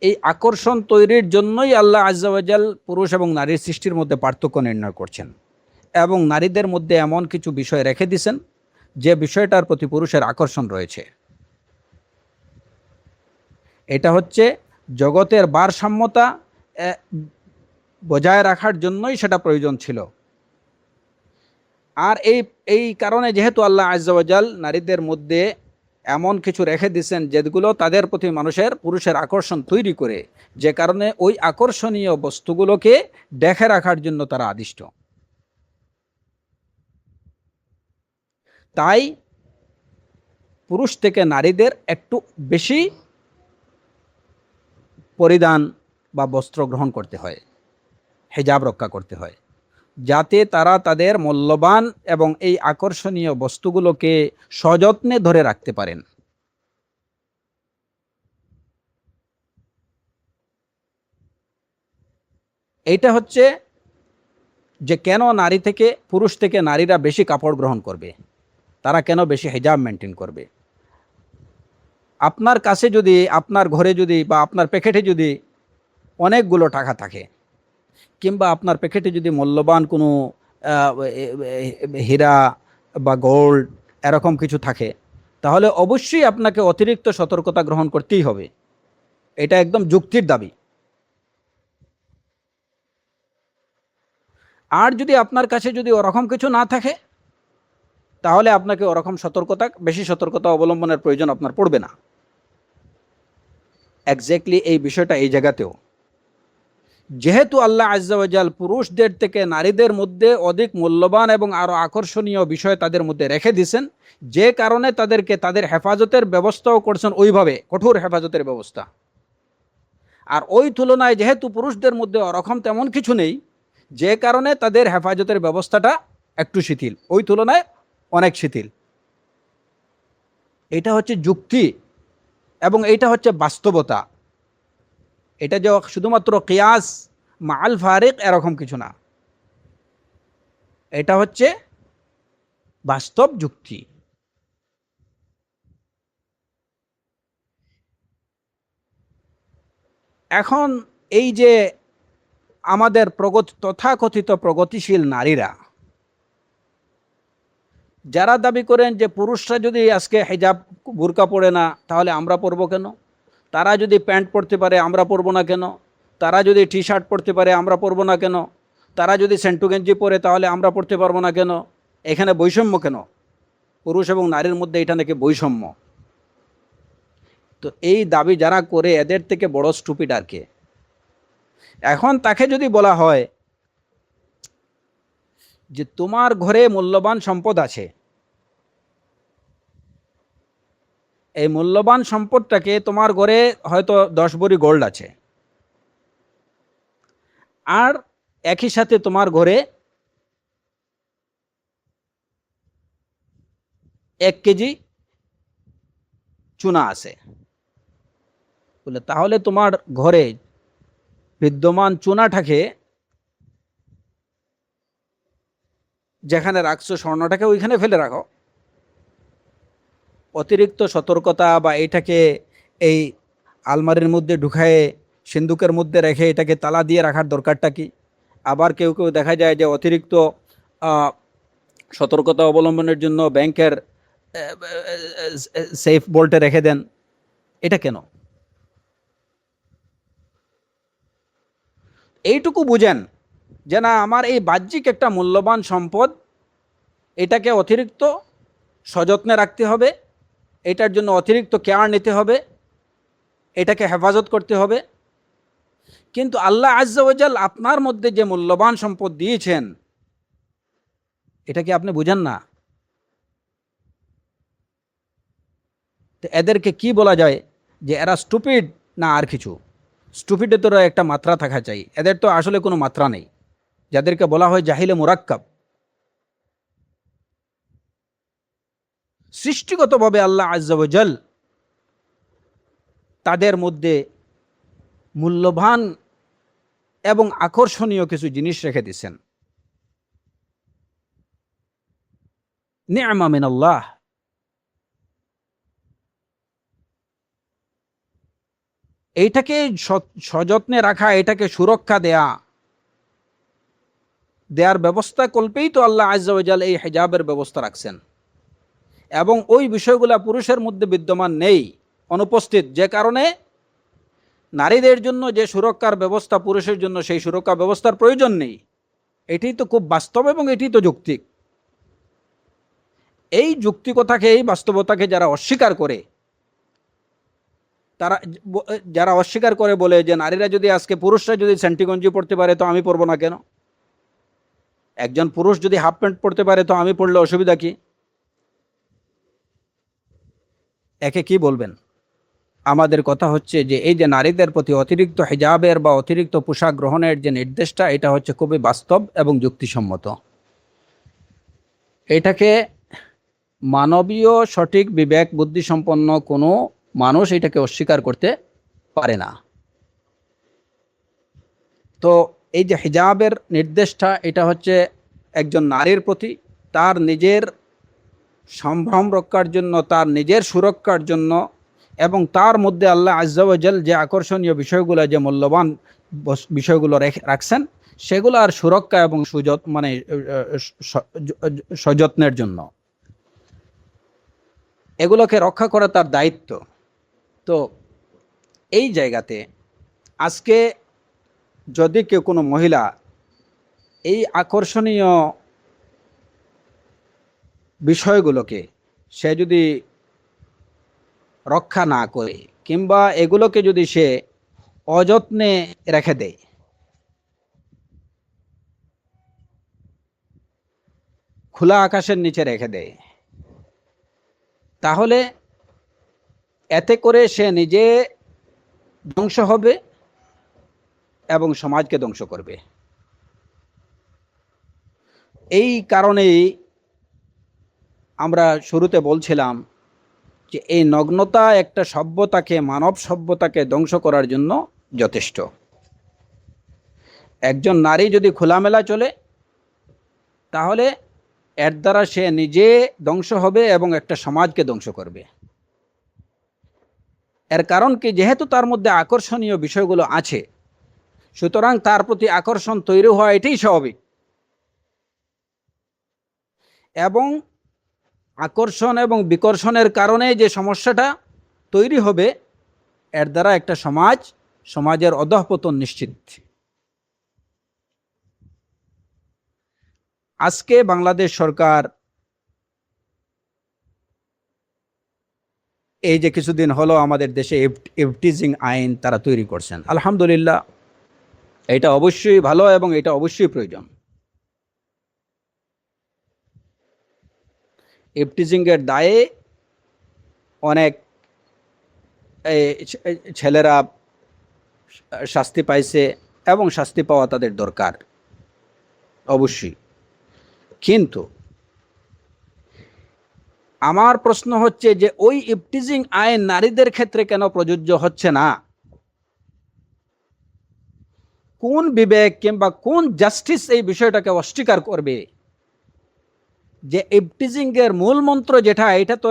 এই আকর্ষণ তৈরির জন্যই আল্লাহ আজ্জা ওয়া জাল পুরুষ এবং নারীর সৃষ্টির মধ্যে পার্থক্য নির্ণয় করছেন, এবং নারীদের মধ্যে এমন কিছু বিষয় রেখে দিয়েছেন যে বিষয়টার প্রতি পুরুষের আকর্ষণ রয়েছে। এটা হচ্ছে জগতের ভারসাম্যতা বজায় রাখার জন্যই সেটা প্রয়োজন ছিল। আর এই কারণে যেহেতু আল্লাহ আজ্জা ওয়া জাল নারীদের মধ্যে এমন কিছু রেখে দিয়েছেন যেগুলো তাদের প্রতি পুরুষের আকর্ষণ তৈরি করে, যে কারণে ওই আকর্ষণীয় বস্তুগুলোকে দেখে রাখার জন্য তারা আদিষ্ট। তাই পুরুষ থেকে নারীদের একটু বেশি পরিধান বা বস্ত্র গ্রহণ করতে হয়, হিজাব রক্ষা করতে হয়, যাতে তারা তাদের মূল্যবান এবং এই আকর্ষণীয় বস্তুগুলোকে সযত্নে ধরে রাখতে পারেন। এইটা হচ্ছে যে কেন নারী থেকে, পুরুষ থেকে নারীরা বেশি কাপড় গ্রহণ করবে, তারা কেন বেশি হিজাব মেনটেন করবে। আপনার কাছে যদি, আপনার ঘরে যদি বা আপনার প্যাকেটে যদি অনেকগুলো টাকা থাকে, কিংবা আপনার প্যাকেটে যদি মূল্যবান কোনো হীরা বা গোল্ড এরকম কিছু থাকে, তাহলে অবশ্যই আপনাকে অতিরিক্ত সতর্কতা গ্রহণ করতেই হবে। এটা একদম যুক্তির দাবি। আর যদি আপনার কাছে যদি ওরকম কিছু না থাকে, তাহলে আপনাকে ওরকম বেশি সতর্কতা অবলম্বনের প্রয়োজন আপনার পড়বে না। এক্স্যাক্টলি এই বিষয়টা এই জায়গাতেও, যেহেতু আল্লাহ আজ্জা ওয়া জাল পুরুষদের থেকে নারীদের মধ্যে অধিক মূল্যবান এবং আরো আকর্ষণীয় বিষয় তাদের মধ্যে রেখে দিয়েছেন, যে কারণে তাদেরকে তাদের হেফাজতের ব্যবস্থাও করছেন ওইভাবে, কঠোর হেফাজতের ব্যবস্থা। আর ওই তুলনায় যেহেতু পুরুষদের মধ্যে ওরকম তেমন কিছু নেই, যে কারণে তাদের হেফাজতের ব্যবস্থাটা একটু শিথিল, ওই তুলনায় অনেক শিথিল। এটা হচ্ছে যুক্তি এবং এটা হচ্ছে বাস্তবতা। এটা যে শুধুমাত্র কিয়াস মাল ফারিক এরকম কিছু না, এটা হচ্ছে বাস্তব যুক্তি। এখন এই যে আমাদের তথাকথিত প্রগতিশীল নারীরা যারা দাবি করেন যে পুরুষরা যদি আজকে হিজাব বুরকা পরে না তাহলে আমরা পরবো কেন, তারা যদি প্যান্ট পরতে পারে আমরা পরবো না কেন, তারা যদি টি শার্ট পরতে পারে আমরা পরবো না কেন, তারা যদি সেন্টু গেঞ্জি পরে তাহলে আমরা পরতে পারবো না কেন, এখানে বৈষম্য কেন? পুরুষ এবং নারীর মধ্যে এটা নাকি বৈষম্য। তো এই দাবি যারা করে এদের থেকে বড় স্টুপিড আর কে? এখন তাকে যদি বলা হয় যে তোমার ঘরে মূল্যবান সম্পদ আছে, এই মূল্যবান সম্পদটাকে, তোমার ঘরে হয়তো 10 ভরি গোল্ড আছে, আর একই সাথে তোমার ঘরে 1 কেজি চুনা আছে, বলে তাহলে তোমার ঘরে বিদ্যমান চুনাটাকে যেখানে রাখছো স্বর্ণটাকে ওইখানে ফেলে রাখো। অতিরিক্ত সতর্কতা বা এটাকে এই আলমারির মধ্যে ঢুকায়ে সিন্দুকের মধ্যে রেখে এটাকে তালা দিয়ে রাখার দরকারটা কি? আবার কেউ কেউ দেখা যায় যে অতিরিক্ত সতর্কতা অবলম্বনের জন্য ব্যাংকের সেফ বোল্টে রেখে দেন। এটা কেন? এইটুকু বুঝেন যে না, আমার এই বাহ্যিক একটা মূল্যবান সম্পদ, এটাকে অতিরিক্ত সযত্নে রাখতে হবে, এটার জন্য অতিরিক্ত কেয়ার নিতে হবে, এটাকে হেফাজত করতে হবে। কিন্তু আল্লাহ আজ্জা ওয়া জাল আপনার মধ্যে যে মূল্যবান সম্পদ দিয়েছেন, এটা কি আপনি বুঝেন না? তো এদেরকে কি বলা যায়, যে এরা স্টুপিড না আর কিছু? স্টুপিডের তো একটা মাত্রা থাকা চাই, এদের তো আসলে কোনো মাত্রা নেই, যাদেরকে বলা হয় জাহিলে মুরাক্কাব। সৃষ্টিগতভাবে আল্লাহ আজ্জা ওয়া জাল তাদের মধ্যে মূল্যবান এবং আকর্ষণীয় কিছু জিনিস রেখে দিয়েছেন। নি'মা মিনাল্লাহ, এইটাকে সযত্নে রাখা, এটাকে সুরক্ষা দেয়ার ব্যবস্থা কল্পেই তো আল্লাহ আজ্জা ওয়া জাল এই হিজাবের ব্যবস্থা রাখছেন। এবং ওই বিষয়গুলা পুরুষের মধ্যে বিদ্যমান নেই, অনুপস্থিত, যে কারণে নারীদের জন্য যে সুরক্ষার ব্যবস্থা পুরুষের জন্য সেই সুরক্ষা ব্যবস্থার প্রয়োজন নেই। এটি তো খুব বাস্তব এবং এটি তো যৌক্তিক। এই যৌক্তিকতাকে, এই বাস্তবতাকে যারা অস্বীকার করে, তারা যারা অস্বীকার করে বলে যে নারীরা যদি আজকে, পুরুষরা যদি সেন্টিগঞ্জি পড়তে পারে তো আমি পরবো না কেন, একজন পুরুষ যদি হাফ প্যান্ট পরতে পারে তো আমি পরলে অসুবিধা কি? একে কি বলবেন? আমাদের কথা হচ্ছে যে এই যে নারীদের প্রতি অতিরিক্ত হিজাবের বা অতিরিক্ত পোশাক গ্রহণের যে নির্দেশটা, এটা হচ্ছে খুবই বাস্তব এবং যুক্তিসম্মত। এটাকে মানবীয় সঠিক বিবেক বুদ্ধিসম্পন্ন কোনো মানুষ এটাকে অস্বীকার করতে পারে না। তো এই যে হিজাবের নির্দেশটা, এটা হচ্ছে একজন নারীর প্রতি তার নিজের সম্ভ্রম রক্ষার জন্য, তার নিজের সুরক্ষার জন্য, এবং তার মধ্যে আল্লাহ আজ্জা ওয়া জাল যে আকর্ষণীয় বিষয়গুলো, যে মূল্যবান বিষয়গুলো রাখছেন, সেগুলো আর সুরক্ষা এবং সযত্নের জন্য। এগুলোকে রক্ষা করা তার দায়িত্ব। তো এই জায়গাতে আজকে যদি কেউ কোনো মহিলা এই আকর্ষণীয় বিষয়গুলোকে সে যদি রক্ষা না করে কিংবা এগুলোকে যদি সে অযত্নে রেখে দেয়, খোলা আকাশের নিচে রেখে দেয়, তাহলে এতে করে সে নিজে ধ্বংস হবে এবং সমাজকে ধ্বংস করবে। এই কারণেই আমরা শুরুতে বলছিলাম যে এই নগ্নতা একটা সভ্যতাকে, মানব সভ্যতাকে ধ্বংস করার জন্য যথেষ্ট। একজন নারী যদি খোলামেলা চলে, তাহলে এর দ্বারা সে নিজে ধ্বংস হবে এবং একটা সমাজকে ধ্বংস করবে। এর কারণ কি, যেহেতু তার মধ্যে আকর্ষণীয় বিষয়গুলো আছে, সুতরাং তার প্রতি আকর্ষণ তৈরি হওয়া এটাই স্বাভাবিক। এবং আকর্ষণ এবং বিকর্ষণের কারণে যে সমস্যাটা তৈরি হবে, এর দ্বারা একটা সমাজের অধঃপতন নিশ্চিত। আজকে বাংলাদেশ সরকার এই যে কিছুদিন হলো আমাদের দেশে ইভটিজিং আইন তারা তৈরি করছেন, আলহামদুলিল্লাহ, এটা অবশ্যই ভালো এবং এটা অবশ্যই প্রয়োজন। ইভটিজিংয়ের দায়ে অনেক ছেলেরা শাস্তি পাইছে এবং শাস্তি পাওয়া তাদের দরকার অবশ্যই। কিন্তু আমার প্রশ্ন হচ্ছে যে ওই ইভটিজিং আইন নারীদের ক্ষেত্রে কেন প্রযোজ্য হচ্ছে না? কোন বিবেক কিংবা কোন জাস্টিস এই বিষয়টাকে অস্বীকার করবে যে ইভটিজিং এর মূল মন্ত্র যেটা, এটা তো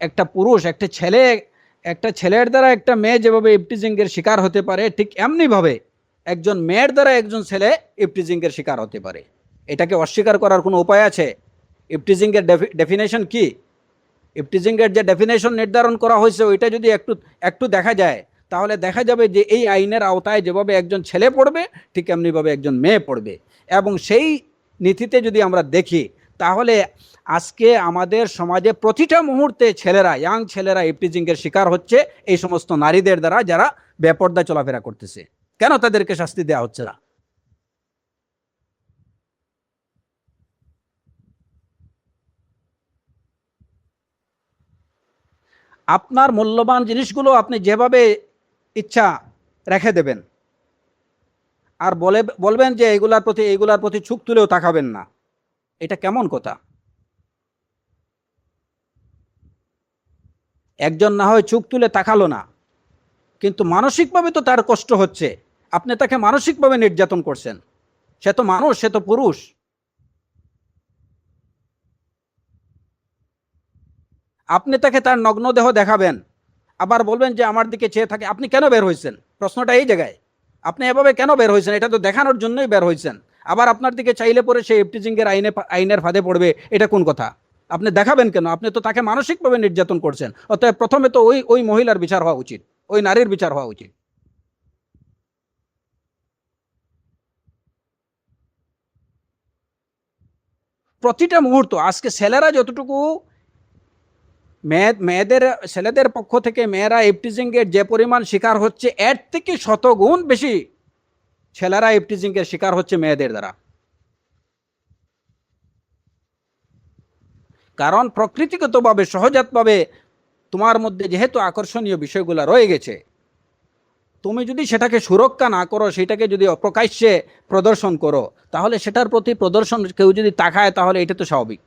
একটা পুরুষ, একটা ছেলের দ্বারা একটা মেয়ে যেভাবে ইভটিজিং এর শিকার হতে পারে, ঠিক এমনি ভাবে একজন মেয়ের দ্বারা একজন ছেলে ইভটিজিং এর শিকার হতে পারে। এটাকে অস্বীকার করার কোনো উপায় আছে? ইভটিজিং এর ডেফিনেশন কি? ইভটিজিং এর যে ডেফিনেশন নির্ধারণ করা হয়েছে ওইটা যদি একটু দেখা যায়, তাহলে দেখা যাবে যে এই আইনের আওতায় যেভাবে একজন ছেলে পড়বে, ঠিক এমনিভাবে একজন মেয়ে পড়বে। এবং সেই নীতিতে যদি আমরা দেখি, তাহলে আজকে আমাদের সমাজে প্রতিটা মুহূর্তে ইয়াং ছেলেরা ইভটিজিংয়ের শিকার হচ্ছে এই সমস্ত নারীদের দ্বারা, যারা বেপর্দা চলাফেরা করতেছে। কেন তাদেরকে শাস্তি দেওয়া হচ্ছে না? আপনার মূল্যবান জিনিসগুলো আপনি যেভাবে ইচ্ছা রেখে দেবেন, আর বলবেন যে এইগুলার প্রতি চোখ তুলেও তাকাবেন না। এটা কেমন কথা? একজন না হয় চোখ তুলে তাকালো না, কিন্তু মানসিকভাবে তো তার কষ্ট হচ্ছে। আপনি তাকে মানসিকভাবে নির্যাতন করছেন। সে তো মানুষ, সে তো পুরুষ। আপনি তাকে তার নগ্ন দেহ দেখাবেন, আবার বলবেন যে আমার দিকে চেয়ে থাকে। আপনি কেন বের হয়েছেন? প্রশ্নটা এই জায়গায়। আপনি এভাবে কেন বের হয়েছেন? এটা তো দেখানোর জন্যই বের হয়েছেন। আবার আপনার দিকে চাইলে পরে সে ইভটিজিং এর আইনের ফাঁদে পড়বে, এটা কোন কথা? আপনি দেখাবেন কেন? আপনি তো তাকে মানসিকভাবে নির্যাতন করছেন। অতএব প্রথমে তো ওই মহিলার বিচার হওয়া উচিত, ওই নারীর বিচার হওয়া উচিত। প্রতিটা মুহূর্ত আজকে ছেলেরা যতটুকু ছেলেদের পক্ষ থেকে মেয়েরা ইভটিজিং এর যে পরিমাণ শিকার হচ্ছে, এর থেকে শতগুণ বেশি ছেলেরা ইভটিজিং এর শিকার হচ্ছে মেয়েদের দ্বারা। কারণ প্রকৃতিগতভাবে, সহজাতভাবে তোমার মধ্যে যেহেতু আকর্ষণীয় বিষয়গুলো রয়ে গেছে, তুমি যদি সেটাকে সুরক্ষা না করো, সেটাকে যদি অপ্রকাশ্যে প্রদর্শন করো, তাহলে সেটার প্রতি প্রদর্শন কেউ যদি তাকায়, তাহলে এটা তো স্বাভাবিক,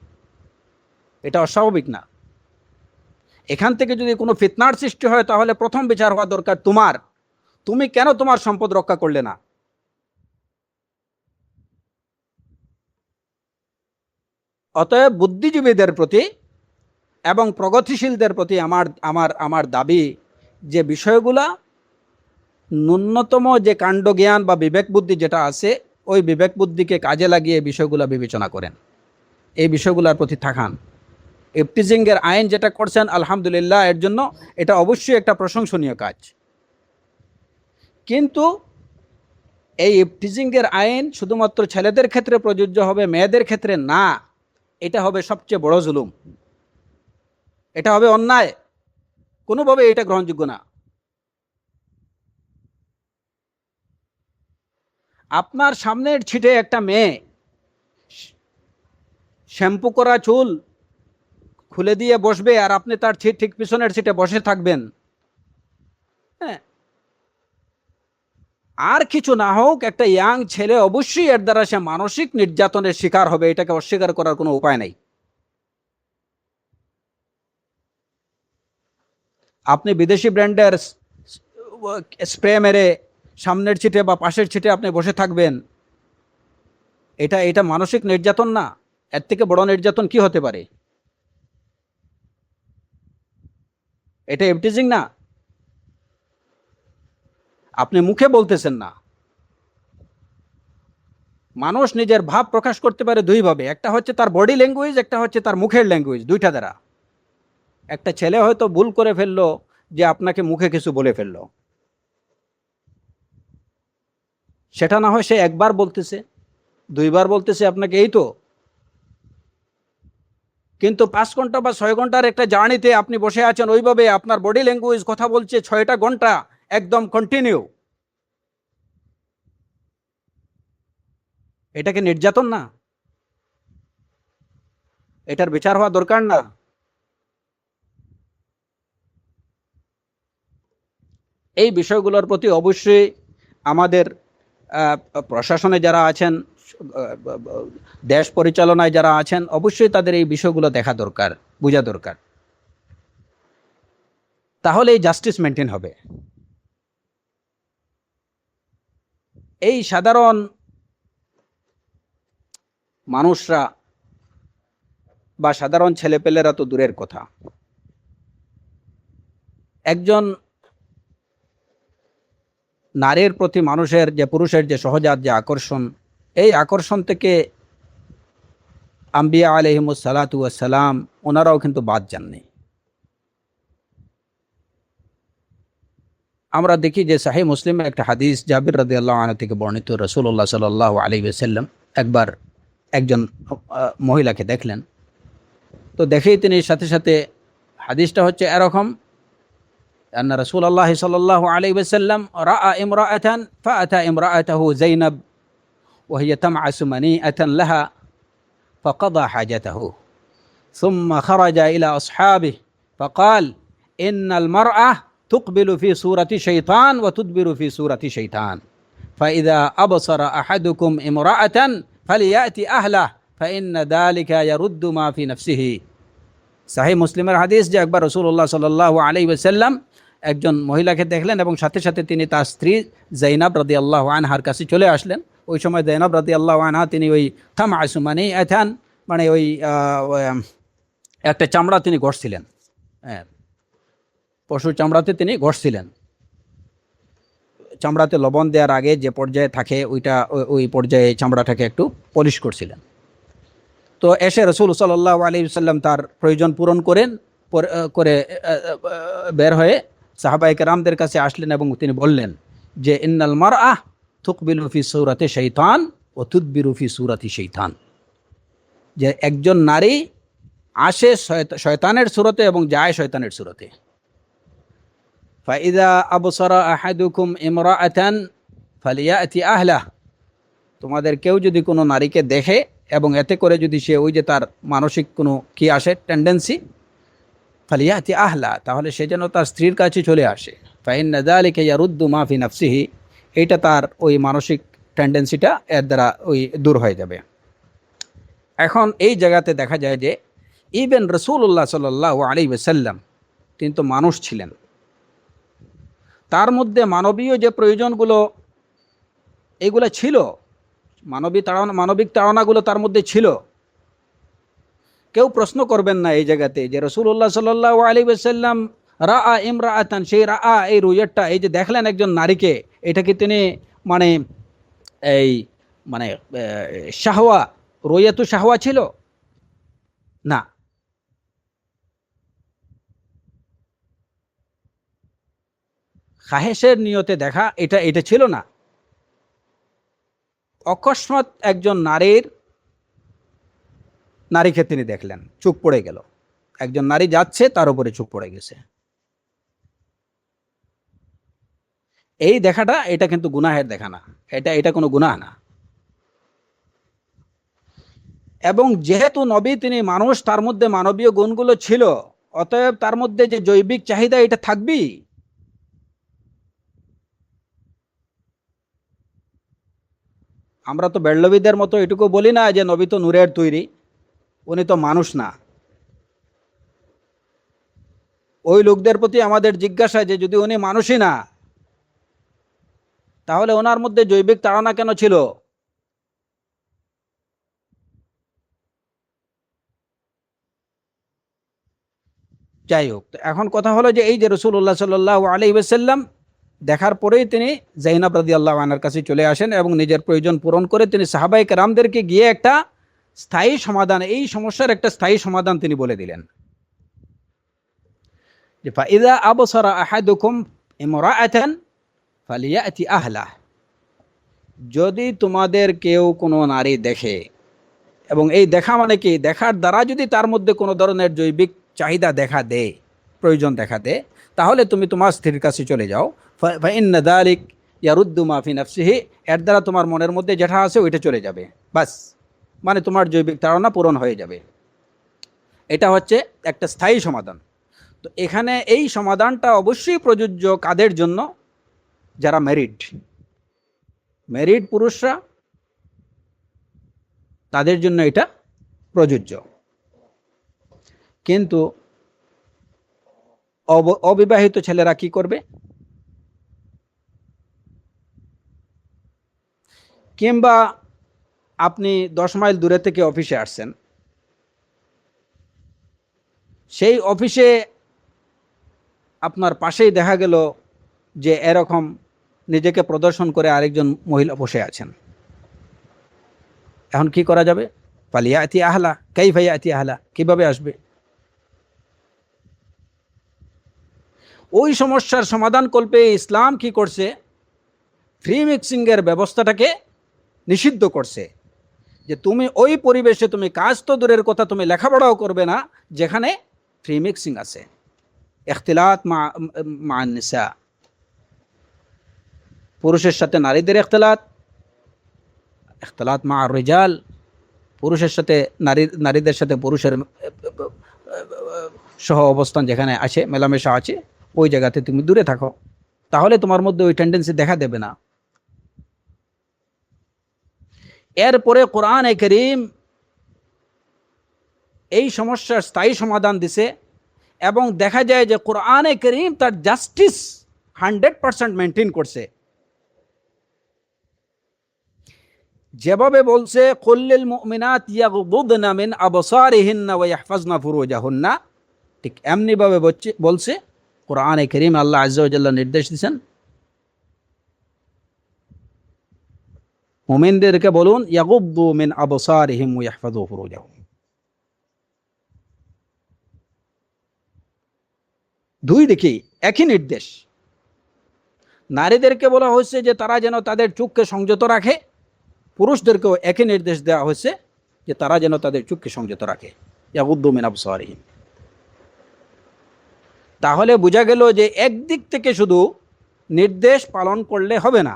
এটা অস্বাভাবিক না। এখান থেকে যদি কোনো ফিতনার সৃষ্টি হয়, তাহলে প্রথম বিচার হওয়া দরকার তোমার। তুমি কেন তোমার সম্পদ রক্ষা করলে না? অতএব বুদ্ধিজীবীদের প্রতি এবং প্রগতিশীলদের প্রতি আমার আমার আমার দাবি, যে বিষয়গুলা ন্যূনতম যে কাণ্ডজ্ঞান বা বিবেক বুদ্ধি যেটা আছে, ওই বিবেক বুদ্ধিকে কাজে লাগিয়ে বিষয়গুলো বিবেচনা করেন, এই বিষয়গুলোর প্রতি থাকান। ইফটিজিংয়ের আইন যেটা করছেন আলহামদুলিল্লাহ, এর জন্য এটা অবশ্যই একটা প্রশংসনীয় কাজ। কিন্তু এই ইফটিজিংয়ের আইন শুধুমাত্র ছেলেদের ক্ষেত্রে প্রযোজ্য হবে, মেয়েদের ক্ষেত্রে না। এটা হবে সবচেয়ে বড় জুলুম, এটা হবে অন্যায়, কোনোভাবে এটা গ্রহণযোগ্য না। আপনার সামনের ছিটে একটা মেয়ে শ্যাম্পু করা চুল খুলে দিয়ে বসবে, আর আপনি তার ঠিক পিছনের সিটে বসে থাকবেন। হ্যাঁ, আর কিছু না হোক, একটা ইয়াং ছেলে অবশ্যই এর দ্বারা সে মানসিক নির্যাতনের শিকার হবে, এটাকে অস্বীকার করার কোনো উপায় নেই। আপনি বিদেশি ব্র্যান্ডের স্প্রে মেরে সামনের সিটে বা পাশের সিটে আপনি বসে থাকবেন, এটা এটা মানসিক নির্যাতন না? এর থেকে বড় নির্যাতন কি হতে পারে? এটা ইফটিজিং না? আপনি মুখে বলতেছেন না। মানুষ নিজের ভাব প্রকাশ করতে পারে দুইভাবে, একটা হচ্ছে তার বডি ল্যাঙ্গুয়েজ, একটা হচ্ছে তার মুখের ল্যাঙ্গুয়েজ, দুইটা দ্বারা। একটা ছেলে হয়তো ভুল করে ফেললো যে আপনাকে মুখে কিছু বলে ফেললো, সেটা না হয় সে একবার বলতেছে, দুইবার বলতেছে আপনাকে, এই তো। কিন্তু 5 ঘন্টা বা 6 ঘন্টার একটা জার্নিতে আপনি বসে আছেন, ওইভাবে আপনার বডি ল্যাঙ্গুয়েজ কথা বলছে 6টা ঘন্টা একদম কন্টিনিউ, এটাকে নির্যাতন না? এটার বিচার হওয়া দরকার না? এই বিষয়গুলোর প্রতি অবশ্যই আমাদের প্রশাসনে যারা আছেন, দেশ পরিচালনায় যারা আছেন, অবশ্যই তাদের এই বিষয়গুলো দেখা দরকার, বোঝা দরকার। তাহলে এই জাস্টিস মেনটেন হবে। এই সাধারণ মানুষরা বা সাধারণ ছেলেপেলেরা তো দূরের কথা, একজন নারীর প্রতি মানুষের যে, পুরুষের যে সহজাত যে আকর্ষণ, এই আকর্ষণ থেকে আম্বিয়া আলাইহিমুস সালাতু ওয়াস সালাম ওনারাও কিন্তু বাদ যাননি। আমরা দেখি যে সাহিহ মুসলিমে একটা হাদিস জাবির রাদিয়াল্লাহু আনহু থেকে বর্ণিত, রাসূলুল্লাহ সাল্লাল্লাহু আলাইহি ওয়াসাল্লাম একবার একজন মহিলাকে দেখলেন। তো দেখেই তিনি সাথে সাথে, হাদিসটা হচ্ছে এরকম, আন্না রাসূলুল্লাহ সাল্লাল্লাহু আলাইহি ওয়াসাল্লাম রাআ ইমরাআতান ফাআতা ইমরাআতাহু যায়নাব ওয়া হিয়া তামআসু মানিআতান লাহা ফাকাদা হাজাতাহু সুম্মা খারাজা ইলা আসহাবিহি ফাকাল ইন্নাল মারআ তুকবিলু ফি সূরাতি শাইতান ওয়া তুদবিরু ফি সূরাতি শাইতান ফাইযা আবসারা আহাদুকুম ইমরাআতান ফালিয়াতি আহলাহু ফাইন্না যালিকা ইয়ারুদ্দু মা ফি নাফসিহি। সাহিহ মুসলিমের হাদিস যে একবার রাসূলুল্লাহ সাল্লাল্লাহু আলাইহি ওয়াসাল্লাম একজন মহিলাকে দেখলেন এবং সাথে সাথে তিনি তার স্ত্রী যায়নাব রাদিয়াল্লাহু আনহার কাছে চলে আসলেন। ওই সময় যায়নাব রাদিয়াল্লাহু আনহা তিনি ওই তামআসু মানিআতান, মানে ওই একটা চামড়া তিনি ঘষছিলেন, হ্যাঁ, পশুর চামড়াতে তিনি ঘষছিলেন। চামড়াতে লবণ দেওয়ার আগে যে পর্যায়ে থাকে ওইটা, ওই পর্যায়ে চামড়াটাকে একটু পলিশ করছিলেন। তো এসে রাসূল সাল্লাল্লাহু আলাইহি ওয়াসাল্লাম তার প্রয়োজন পূরণ করে বের হয়ে সাহাবায়ে কেরামদের কাছে আসলেন এবং তিনি বললেন যে ইন্নাল মারআ তুকবিলু ফি সূরাতি শাইতান ওয়া তুদবিরু ফি সূরাতি শাইতান, যে একজন নারী আসে শয়তানের সূরতে এবং যায় শয়তানের সূরতে। ফাইযা আবসারা আহাদুকুম ইমরাআতান ফালিয়াতি আহলাহু, তোমাদের কেউ যদি কোনো নারীকে দেখে এবং এতে করে যদি সে ওই যে তার মানসিক কোনো কি আসে টেন্ডেন্সি, ফালিয়াতি আহলা, তাহলে সে যেন তার স্ত্রীর কাছে চলে আসে। ফাইন্না যালিকা ইয়ারুদ্দু মা ফি নাফসিহি, এইটা তার ওই মানসিক টেন্ডেন্সিটা এর দ্বারা ওই দূর হয়ে যাবে। এখন এই জায়গাতে দেখা যায় যে ইভেন রাসূলুল্লাহ সাল্লাল্লাহু আলাইহি ওয়াসাল্লাম তিনি তো মানুষ ছিলেন, তার মধ্যে মানবীয় যে প্রয়োজনগুলো এগুলো ছিল, মানবিক তাড়নাগুলো তার মধ্যে ছিল। কেউ প্রশ্ন করবেন না এই জায়গাতে যে রাসূলুল্লাহ সাল্লাল্লাহু আলাইহি ওয়াসাল্লাম রাআ ইমরাআতান, সেই রাআ এই রুয়াতটা, এই যে দেখলেন একজন নারীকে, এটা কি তিনি মানে এই মানে শাহওয়া, রুয়াতু শাহওয়া ছিল না। খাহেশের নিয়তে দেখা এটা এটা ছিল না। অকস্মাৎ একজন নারীকে তিনি দেখলেন, চোখ পড়ে গেল। একজন নারী যাচ্ছে, তার উপরে চোখ পড়ে গেছে। এই দেখাটা এটা কিন্তু গুনাহের দেখা না, এটা এটা কোনো গুনাহ না। এবং যেহেতু নবী তিনি মানুষ, তার মধ্যে মানবীয় গুণগুলো ছিল, অতএব তার মধ্যে যে জৈবিক চাহিদা এটা থাকবেই। আমরা তো বেল্লবীদের মতো এটুকু বলি না যে নবী তো নূরের তৈরি, উনি তো মানুষ না। ওই লোকদের প্রতি আমাদের জিজ্ঞাসা যে যদি উনি মানুষই না, তাহলে ওনার মধ্যে জৈবিক তাড়না কেন ছিল? যাই হোক, এখন কথা হলো যে এই যে রাসূলুল্লাহ সাল্লাল্লাহু আলাইহি ওয়াসাল্লাম দেখার পরেই তিনি যায়েনব রাদিয়াল্লাহু আনহার কাছে চলে আসেন এবং নিজের প্রয়োজন পূরণ করে তিনি সাহাবায়ে কেরামদেরকে গিয়ে একটা স্থায়ী সমাধান, এই সমস্যার একটা স্থায়ী সমাধান তিনি বলে দিলেন যে ফাইদা আবসারা আহাদুকুম ইমরাআতান ফালিয়াতি আহলাহ, যদি তোমাদের কেউ কোনো নারী দেখে, এবং এই দেখা মানে কি, দেখার দ্বারা যদি তার মধ্যে কোনো ধরনের জৈবিক চাহিদা দেখা দেয়, প্রয়োজন দেখা দেয়, তাহলে তুমি তোমার স্ত্রীর কাছে চলে যাও। ফাইন্না যালিক ইয়ারুদ্দু মা ফি নাফসিহি, এর দ্বারা তোমার মনের মধ্যে যেটা আছে ওইটা চলে যাবে, বাস। মানে তোমার জৈবিক তাড়না পূরণ হয়ে যাবে। এটা হচ্ছে একটা স্থায়ী সমাধান। তো এখানে এই সমাধানটা অবশ্যই প্রযোজ্য কাদের জন্য? যারা ম্যারিড পুরুষরা, তাদের জন্য এটা প্রযোজ্য। কিন্তু অবিবাহিত ছেলেরা কি করবে? কিংবা আপনি 10 মাইল দূরে থেকে অফিসে আসছেন, সেই অফিসে আপনার পাশেই দেখা গেল যে এরকম নিজেকে প্রদর্শন করে আরেকজন মহিলা বসে আছেন। এখন কি করা যাবে? ফালিয়াতি আহলা, কাইফা ইয়াতি আহলা, কিভাবে আসবে? ওই সমস্যার সমাধান কল্পে ইসলাম কি করছে? ফ্রি মিক্সিংয়ের ব্যবস্থাটাকে নিষিদ্ধ করছে, যে তুমি ওই পরিবেশে, তুমি কাজ তো দূরের কথা, তুমি লেখাপড়াও করবে না যেখানে ফ্রি মিক্সিং আছে। ইখতিলাত মা নিসা, পুরুষের সাথে নারীদের ইখতিলাত মা রিজাল, পুরুষের সাথে নারীদের সাথে পুরুষের সহ অবস্থান যেখানে আছে, মেলামেশা আছে, ওই জায়গাতে তুমি দূরে থাকো, তাহলে তোমার মধ্যে ওই টেন্ডেন্সি দেখা দেবে না। এরপরে কোরআনে কারীম এই সমস্যার স্থায়ী সমাধান দিছে, এবং দেখা যায় যে কোরআনে কারীম তার জাস্টিস 100% মেনটেন করছে। যেভাবে বলছে কুল্লিল মুমিনাত ইয়াগদুদনা মিন আবসারিহিন্না ওয়া ইয়াহফাজনা ফুরুজাহুন্না, ঠিক এমনি ভাবে বলছে কোরআনে কারীম। আল্লাহ আযজা ওয়া জাল্লা নির্দেশ দিয়েছেন মুমিনদেরকে বলুন ইয়াগুদ্দু মিন আবসারিহিম ওয়া ইয়াহফাজু ফুরুজাহুম। দুই দিকে একই নির্দেশ। নারীদেরকে বলা হয়েছে যে তারা যেন তাদের চোখকে সংযত রাখে, পুরুষদেরকেও একই নির্দেশ দেওয়া হয়েছে যে তারা যেন তাদের চোখকে সংযত রাখে, ইয়াগুদ্দু মিন আবসারিহিম। তাহলে বোঝা গেল যে একদিক থেকে শুধু নির্দেশ পালন করলে হবে না,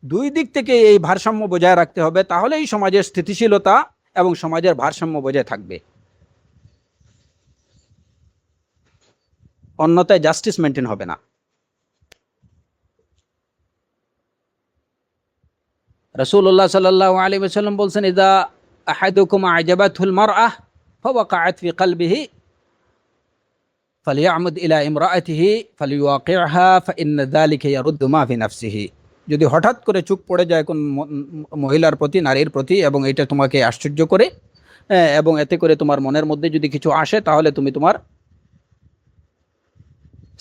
দুই দিক থেকে এই ভারসাম্য বজায় রাখতে হবে, তাহলেই সমাজের স্থিতিশীলতা এবং সমাজের ভারসাম্য বজায় থাকবে। অন্যথায় জাস্টিস মেনটেন হবে না। রাসূলুল্লাহ সাল্লাল্লাহু আলাইহি ওয়াসাল্লাম বলছেন ইযা আহাদুকুম আ'জাবাতহুল মারআহ ফাওয়াকাআত ফি কলবিহি ফালিয়ামুদ ইলা ইমরাআতিহি ফালিওয়াকিহা ফাইন্না যালিকা ইয়ারুদ্দু মা ফি নাফসিহি। যদি হঠাৎ করে চোখ পড়ে যায় কোন মহিলার প্রতি, নারীর প্রতি, এবং এটা তোমাকে আশ্চর্য করে, এবং এতে করে তোমার মনের মধ্যে যদি কিছু আসে, তাহলে তুমি তোমার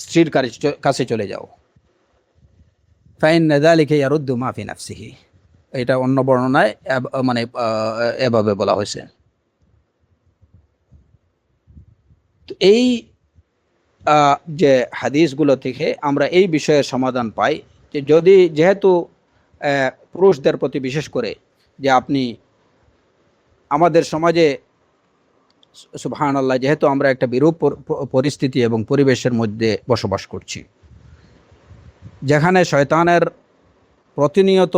স্ত্রীর কাছে চলে যাও। ফাইন্না যালিকা ইয়ারুদ্দু মা ফি নাফসিহি, এটা অন্য বর্ণনায় মানে এভাবে বলা হয়েছে। এই যে হাদিসগুলো থেকে আমরা এই বিষয়ের সমাধান পাই যে যেহেতু পুরুষদের প্রতি বিশেষ করে যে আপনি আমাদের সমাজে সুবহানাল্লাহ যেহেতু আমরা একটা বিরূপ পরিস্থিতি এবং পরিবেশের মধ্যে বসবাস করছি, যেখানে শয়তানের প্রতিনিয়ত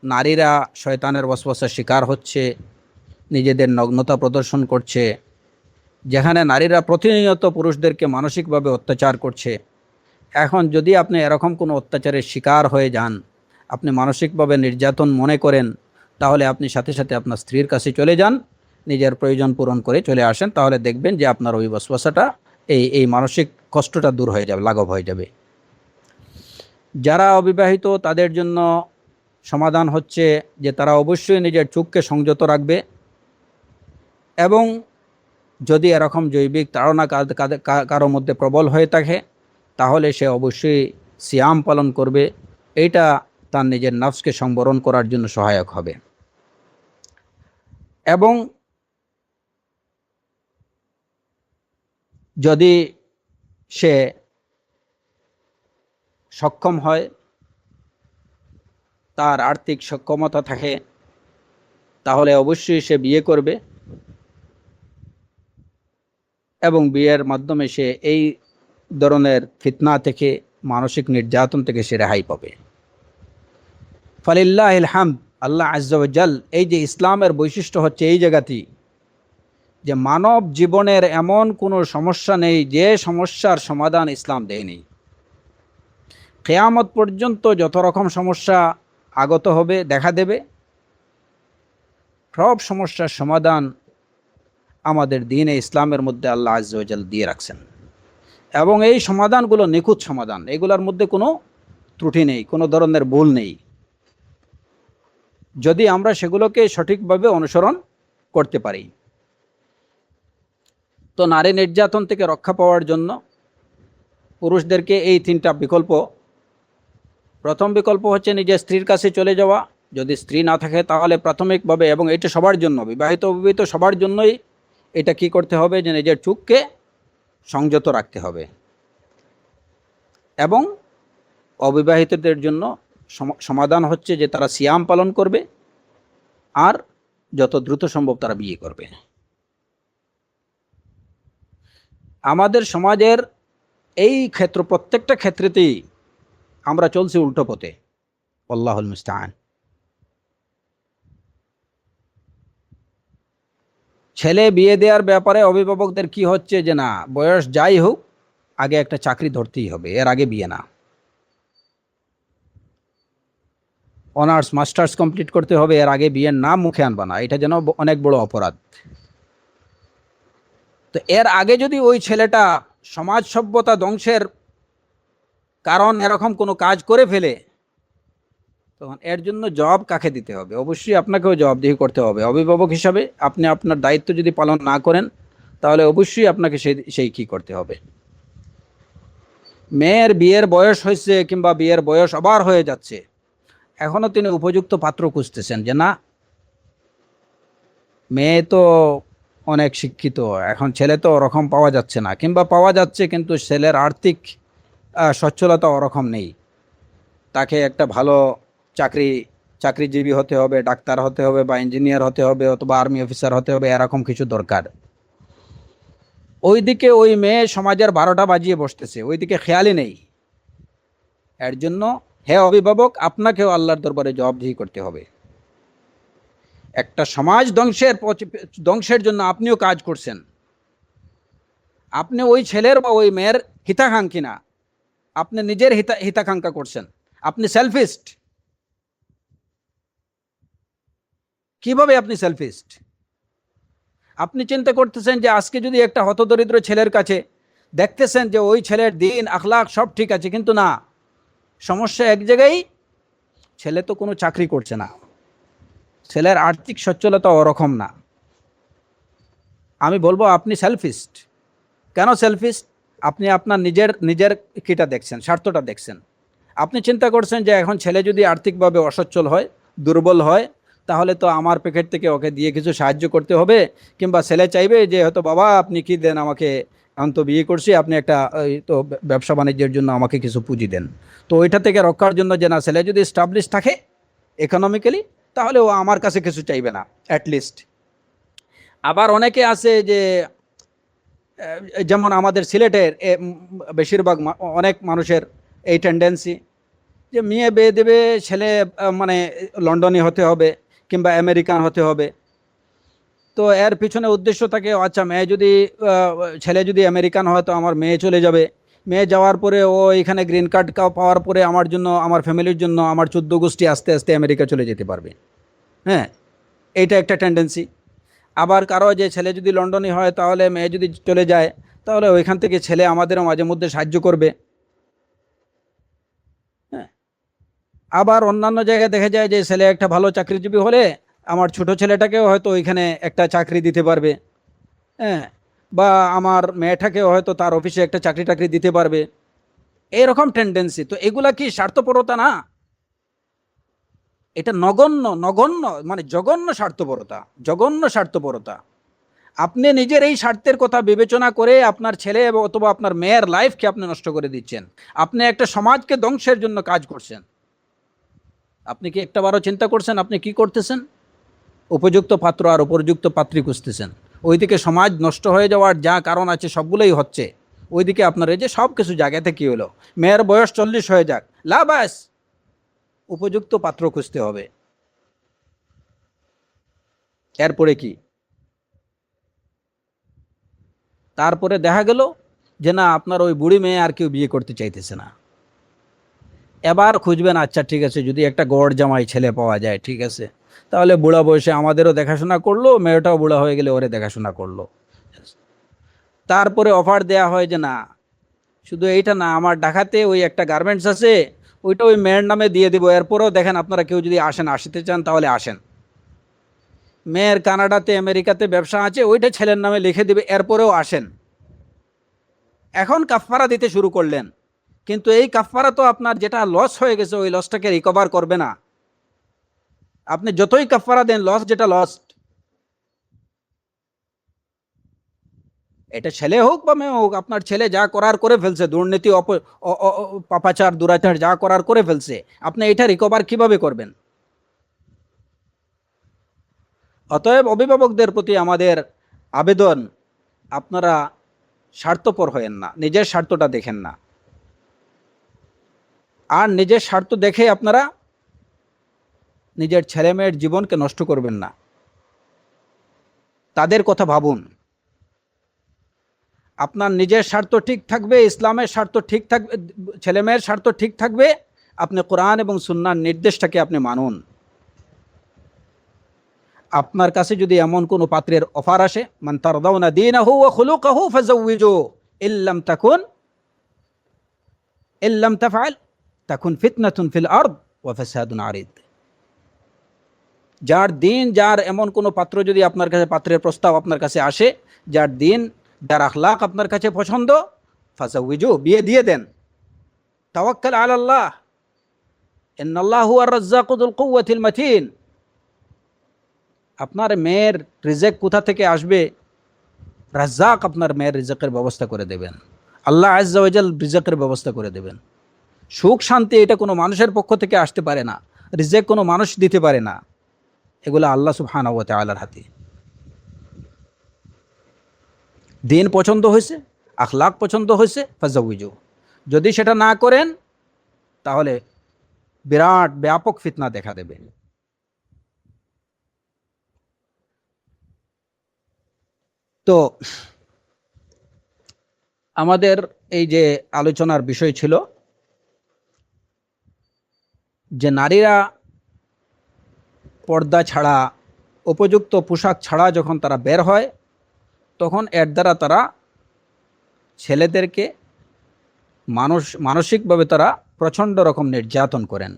নারীরা শয়তানের ওয়াসওয়াসার শিকার হচ্ছে, নিজেদের নগ্নতা প্রদর্শন করছে, যেখানে নারীরা প্রতিনিয়ত পুরুষদেরকে মানসিকভাবে অত্যাচার করছে। এখন যদি আপনি এরকম কোনো অত্যাচারের শিকার হয়ে যান, আপনি মানসিকভাবে নির্যাতন মনে করেন, তাহলে আপনি সাথে সাথে আপনার স্ত্রীর কাছে চলে যান, নিজের প্রয়োজন পূরণ করে চলে আসেন, তাহলে দেখবেন যে আপনার ওই ওয়াসওয়াসাটা এই মানসিক কষ্টটা দূর হয়ে যাবে, লাঘব হয়ে যাবে। যারা অবিবাহিত তাদের জন্য সমাধান হচ্ছে যে তারা অবশ্যই নিজের চোখকে সংযত রাখবে, এবং যদি এরকম জৈবিক তাড়না কারো মধ্যে প্রবল হয়ে থাকে তাহলে সে অবশ্যই সিয়াম পালন করবে। এইটা তার নিজের নফসকে সংবরণ করার জন্য সহায়ক হবে। এবং যদি সে সক্ষম হয়, তার আর্থিক সক্ষমতা থাকে, তাহলে অবশ্যই সে বিয়ে করবে এবং বিয়ের মাধ্যমে সে এই ধরনের ফিতনা থেকে, মানসিক নির্যাতন থেকে সে রেহাই পাবে। ফালিল্লাহিল হামদ, আল্লাহ আজ্জা ওয়া জাল এই যে ইসলামের বৈশিষ্ট্য হচ্ছে এই জায়গাতেই যে মানব জীবনের এমন কোনো সমস্যা নেই যে সমস্যার সমাধান ইসলাম দেয়নি। কিয়ামত পর্যন্ত যত রকম সমস্যা আগত হবে, দেখা দেবে, সব সমস্যার সমাধান আমাদের দ্বীনে ইসলামের মধ্যে আল্লাহ আজ্জা ওয়া জাল দিয়ে রাখছেন। এবং এই সমাধানগুলো নিখুঁত সমাধান, এগুলোর মধ্যে কোনো ত্রুটি নেই, কোনো ধরনের ভুল নেই, যদি আমরা সেগুলোকে সঠিকভাবে অনুসরণ করতে পারি। তো নারী নির্যাতন থেকে রক্ষা পাওয়ার জন্য পুরুষদেরকে এই তিনটা বিকল্প, প্রথম বিকল্প হচ্ছে নিজের স্ত্রীর কাছে চলে যাওয়া। যদি স্ত্রী না থাকে তাহলে প্রাথমিকভাবে, এবং এটা সবার জন্য, বিবাহিত অবিবাহিত সবার জন্যই এটা কি করতে হবে যে নিজের চোখকে সংযত রাখতে হবে। এবং অবিবাহিতদের জন্য সমাধান হচ্ছে যে তারা সিয়াম পালন করবে আর যত দ্রুত সম্ভব তারা বিয়ে করবে। আমাদের সমাজের এই ক্ষেত্র, প্রত্যেকটা ক্ষেত্রেতেই আমরা চলছি উল্টো পথে, আল্লাহুল মুস্তাআন। ছেলে বিয়ে দেওয়ার ব্যাপারে অভিভাবকদের কি হচ্ছে যে না, বয়স যাই হোক আগে একটা চাকরি ধরতেই হবে, এর আগে বিয়ে না। অনার্স মাস্টার্স কমপ্লিট করতে হবে, এর আগে বিয়ের নাম মুখে আনবা না, এটা যেন অনেক বড় অপরাধ। তো এর আগে যদি ওই ছেলেটা সমাজ সভ্যতা ধ্বংসের কারণ এরকম কোনো কাজ করে ফেলে, তখন এর জন্য জবাব কাকে দিতে হবে? অবশ্যই আপনাকেও জবাবদিহি করতে হবে। অভিভাবক হিসাবে আপনি আপনার দায়িত্ব যদি পালন না করেন তাহলে অবশ্যই আপনাকে সেই কি করতে হবে। মেয়ের বিয়ের বয়স হয়েছে কিংবা বিয়ের বয়স আবার হয়ে যাচ্ছে, এখনো তিনি উপযুক্ত পাত্র খুঁজতেছেন যে না, মেয়ে তো অনেক শিক্ষিত, এখন ছেলে তো ওরকম পাওয়া যাচ্ছে না, কিংবা পাওয়া যাচ্ছে কিন্তু ছেলের আর্থিক সচ্ছলতা ওরকম নেই, তাকে একটা ভালো চাকরিজীবী হতে হবে, ডাক্তার হতে হবে বা ইঞ্জিনিয়ার হতে হবে অথবা আর্মি অফিসার হতে হবে, এরকম কিছু দরকার। ওইদিকে ওই মেয়ে সমাজের 12টা বাজিয়ে বসতেছে, ওইদিকে খেয়ালই নেই। এর জন্য হে অভিভাবক, আপনাকেও আল্লাহর দরবারে জবাবদিহি করতে হবে। একটা সমাজ ধ্বংসের জন্য আপনিও কাজ করছেন। আপনি ওই ছেলের বা ওই মেয়ের হিতাকাঙ্ক্ষী না, আপনি নিজের হিতাকাঙ্ক্ষা করছেন, আপনি সেলফিস্ট। কিভাবে আপনি সেলফিস্ট? আপনি চিন্তা করতেছেন যে আজকে যদি একটা হতদরিদ্র ছেলের কাছে দেখতেছেন যে ওই ছেলের দিন আখলাক সব ঠিক আছে, কিন্তু না, সমস্যা এক জায়গায়, ছেলে তো কোনো চাকরি করছে না, ছেলের আর্থিক সচ্ছলতা ওরকম না, আমি বলবো আপনি সেলফিস্ট। কেন সেলফিস্ট? আপনি আপনার নিজের কিটা দেখছেন, স্বার্থটা দেখছেন। আপনি চিন্তা করছেন যে এখন ছেলে যদি আর্থিকভাবে অসচ্ছল হয়, দুর্বল হয়, তাহলে তো আমার প্যাকেট থেকে ওকে দিয়ে কিছু সাহায্য করতে হবে, কিংবা ছেলে চাইবে যে হয়তো বাবা আপনি কি দেন আমাকে এখন তো বিয়ে করছি, আপনি একটা তো ব্যবসা বাণিজ্যের জন্য আমাকে কিছু পুঁজি দেন। তো ওইটা থেকে রক্ষার জন্য যে না, ছেলে যদি স্টাবলিশ থাকে ইকোনমিক্যালি, তাহলে ও আমার কাছে কিছু চাইবে না অ্যাটলিস্ট। আবার অনেকে আছে যে যেমন আমাদের সিলেটের বেশিরভাগ অনেক মানুষের এই টেন্ডেন্সি যে মেয়ে বিয়ে দেবে, ছেলে মানে লন্ডনে হতে হবে কিংবা আমেরিকান হতে হবে। তো এর পিছনে উদ্দেশ্য থাকে, আচ্ছা মেয়ে যদি ছেলে যদি আমেরিকান হয় তো আমার মেয়ে চলে যাবে, মেয়ে যাওয়ার পরে ও এখানে গ্রিন কার্ড পাওয়ার পরে আমার জন্য, আমার ফ্যামিলির জন্য, আমার 14 গোষ্ঠী আস্তে আস্তে আমেরিকা চলে যেতে পারবে। হ্যাঁ, এইটা একটা টেন্ডেন্সি। আবার কারো যে ছেলে যদি লন্ডনে হয় তাহলে মেয়ে যদি চলে যায়, তাহলে ওইখান থেকে ছেলে আমাদেরও মাঝে মধ্যে সাহায্য করবে। হ্যাঁ, আবার অন্যান্য জায়গায় দেখা যায় যে ছেলে একটা ভালো চাকরিজীবী হলে আমার ছোট ছেলেটাকেও হয়তো ওইখানে একটা চাকরি দিতে পারবে। হ্যাঁ, বা আমার মেয়েটাকেও হয়তো তার অফিসে একটা চাকরি টাকরি দিতে পারবে। এরকম টেন্ডেন্সি, তো এগুলা কি স্বার্থপরতা না? এটা নগণ্য নগণ্য মানে জঘন্য স্বার্থপরতা, জঘন্য স্বার্থপরতা। আপনি নিজের এই স্বার্থের কথা বিবেচনা করে আপনার ছেলে অথবা আপনার মেয়ের লাইফকে আপনি নষ্ট করে দিচ্ছেন। আপনি একটা সমাজকে ধ্বংসের জন্য কাজ করছেন। আপনি কি একটাবারও চিন্তা করছেন আপনি কি করতেছেন? উপযুক্ত পাত্র আর উপযুক্ত পাত্রী খুঁজতেছেন, ওইদিকে সমাজ নষ্ট হয়ে যাওয়ার যা কারণ আছে সবগুলোই হচ্ছে। ওইদিকে আপনার এই যে সব কিছু জায়গাতে কি হলো, মেয়ের বয়স 40 হয়ে যাক, লাবাস, উপযুক্ত পাত্র খুঁজতে হবে। এরপরে কি? তারপরে দেখা গেল যে না, আপনার ওই বুড়ি মেয়ে আর কেউ বিয়ে করতে চাইতেছে না। এবার খুঁজবেন, আচ্ছা ঠিক আছে, যদি একটা গড় জামাই ছেলে পাওয়া যায় ঠিক আছে, তাহলে বুড়া বয়সে আমাদেরও দেখাশোনা করলো, মেয়েটাও বুড়া হয়ে গেলে ওরে দেখাশোনা করলো। তারপরে অফার দেয়া হয় যে না, শুধু এইটা না, আমার ঢাকাতে ওই একটা গার্মেন্টস আছে, ওইটা ওই মেয়ের নামে দিয়ে দিব, এরপরেও দেখেন আপনারা কেউ যদি আসতে চান তাহলে আসেন। মেয়ের কানাডাতে আমেরিকাতে ব্যবসা আছে, ওইটা ছেলের নামে লিখে দিবে, এরপরেও আসেন। এখন কাফফারা দিতে শুরু করলেন, কিন্তু এই কাফফারা তো আপনার যেটা লস হয়ে গেছে ওই লসটাকে রিকভার করবে না। আপনি যতই কাফফারা দেন, লস যেটা লস্ট, এটা ছেলে হোক বা মেয়ে হোক, আপনার ছেলে যা করার করে ফেলছে, দুর্নীতি পাপাচার দুরাচার যা করার করে ফেলছে, আপনি এটা রিকভার কিভাবে করবেন? অতএব অভিভাবকদের প্রতি আমাদের আবেদন, আপনারা স্বার্থপর হয়েন না, নিজের স্বার্থটা দেখেন না। আর নিজের স্বার্থ দেখে আপনারা নিজের ছেলে মেয়ের জীবনকে নষ্ট করবেন না। তাদের কথা ভাবুন। আপনার নিজের স্বার্থ ঠিক থাকবে, ইসলামের স্বার্থ ঠিক থাকবে, ছেলে মেয়ের স্বার্থ ঠিক থাকবে, আপনি কোরআন এবং সুন্নাহর নির্দেশটাকে আপনি মানুন। আপনার কাছে যদি এমন কোনো পাত্রের অফার আসে, মান তারদাউনা দীনাহু ওয়া খুলুকাহু ফাযাওয়িজু, ইল্লাম তাফআল তাকুন ফিতনাতুন ফিল আরদ ওয়া ফাসাদুন আরিদ। যার দিন, যার এমন কোনো পাত্র যদি আপনার কাছে, পাত্রের প্রস্তাব আপনার কাছে আসে, যার দিন, যার আখলাক আপনার কাছে পছন্দ, ফাযাওয়িজু, বিয়ে দিয়ে দেন। তাওয়াক্কাল আলাল্লাহ, ইন্নাল্লাহু হুয়ার রাজ্জাকু যুল কুওয়াতিল মাতিন। আপনার মেয়ের রিজেক কোথা থেকে আসবে? রাজ্জাক আপনার মেয়ের রিজেকের ব্যবস্থা করে দেবেন, আল্লাহ আজ্জা ওয়া জাল রিজেকের ব্যবস্থা করে দেবেন। সুখ শান্তি এটা কোনো মানুষের পক্ষ থেকে আসতে পারে না, রিজেক কোনো মানুষ দিতে পারে না, এগুলো আল্লাহ সুবহানাহু ওয়া তাআলার হাতে। দিন পছন্দ হয়েছে, আখলাক পছন্দ হয়েছে, ফাযাওয়িজু। যদি সেটা না করেন তাহলে বিরাট ব্যাপক ফিতনা দেখা দেবে। তো আমাদের এই যে আলোচনার বিষয় ছিল যে নারীরা পর্দা ছাড়া, উপযুক্ত পোশাক ছাড়া যখন তারা বের হয়, তখন এর দ্বারা তারা ছেলেদেরকে মানসিকভাবে তারা প্রচণ্ড রকম নির্যাতন করেন।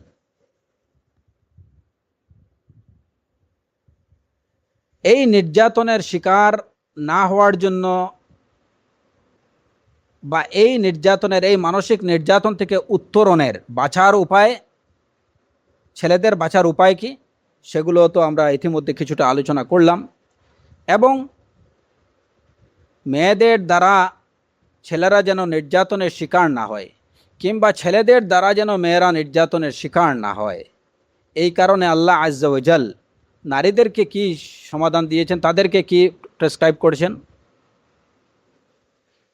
এই নির্যাতনের শিকার না হওয়ার জন্য বা এই নির্যাতনের, এই মানসিক নির্যাতন থেকে উত্তরণের বাঁচার উপায়, ছেলেদের বাঁচার উপায় কি, সেগুলো তো আমরা ইতিমধ্যে কিছুটা আলোচনা করলাম। এবং মেয়েদের দ্বারা ছেলেরা যেন নির্যাতনের শিকার না হয়, কিংবা ছেলেদের দ্বারা যেন মেয়েরা নির্যাতনের শিকার না হয়। এই কারণে আল্লাহ আজ্জা ওয়াজাল নারীদেরকে কি সমাধান দিয়েছেন, তাদেরকে কি প্রেসক্রাইব করেছেন?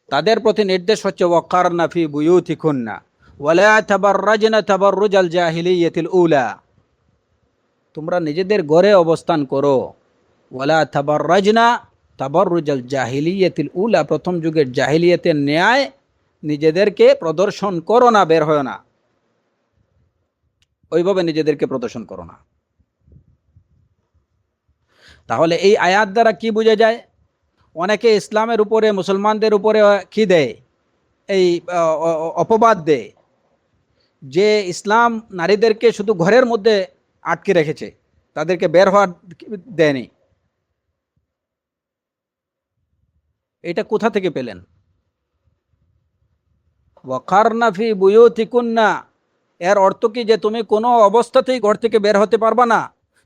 তাদের প্রতি নির্দেশ হচ্ছে ওয়াক্কারনা ফি বুয়ুতিকুন্না ওয়ালা তাবাররাজনা তাবাররুজাল জাহিলিয়াতিল উলা, তোমরা নিজেদের ঘরে অবস্থান করো। ওয়ালা তাবাররাজনা তাবাররুজাল জাহিলিয়াতিল উলা, প্রথম যুগের জাহিলিয়াতের ন্যায় নিজেদেরকে প্রদর্শন করো না, বের হয় না, ওইভাবে নিজেদেরকে প্রদর্শন করো না। তাহলে এই আয়াত দ্বারা কি বোঝা যায়? অনেকে ইসলামের উপরে, মুসলমানদের উপরে কি দেয়, এই অপবাদ দেয় যে ইসলাম নারীদেরকে শুধু ঘরের মধ্যে আটকে রেখেছে, তাদেরকে বের হওয়ার দেয়নি। এটা কোথা থেকে পেলেন? ওয়াকারনা ফি বুয়ুতিকুন্না, এর অর্থ কি যে তুমি কোনো অবস্থাতেই ঘর থেকে বের হতে পারবা না?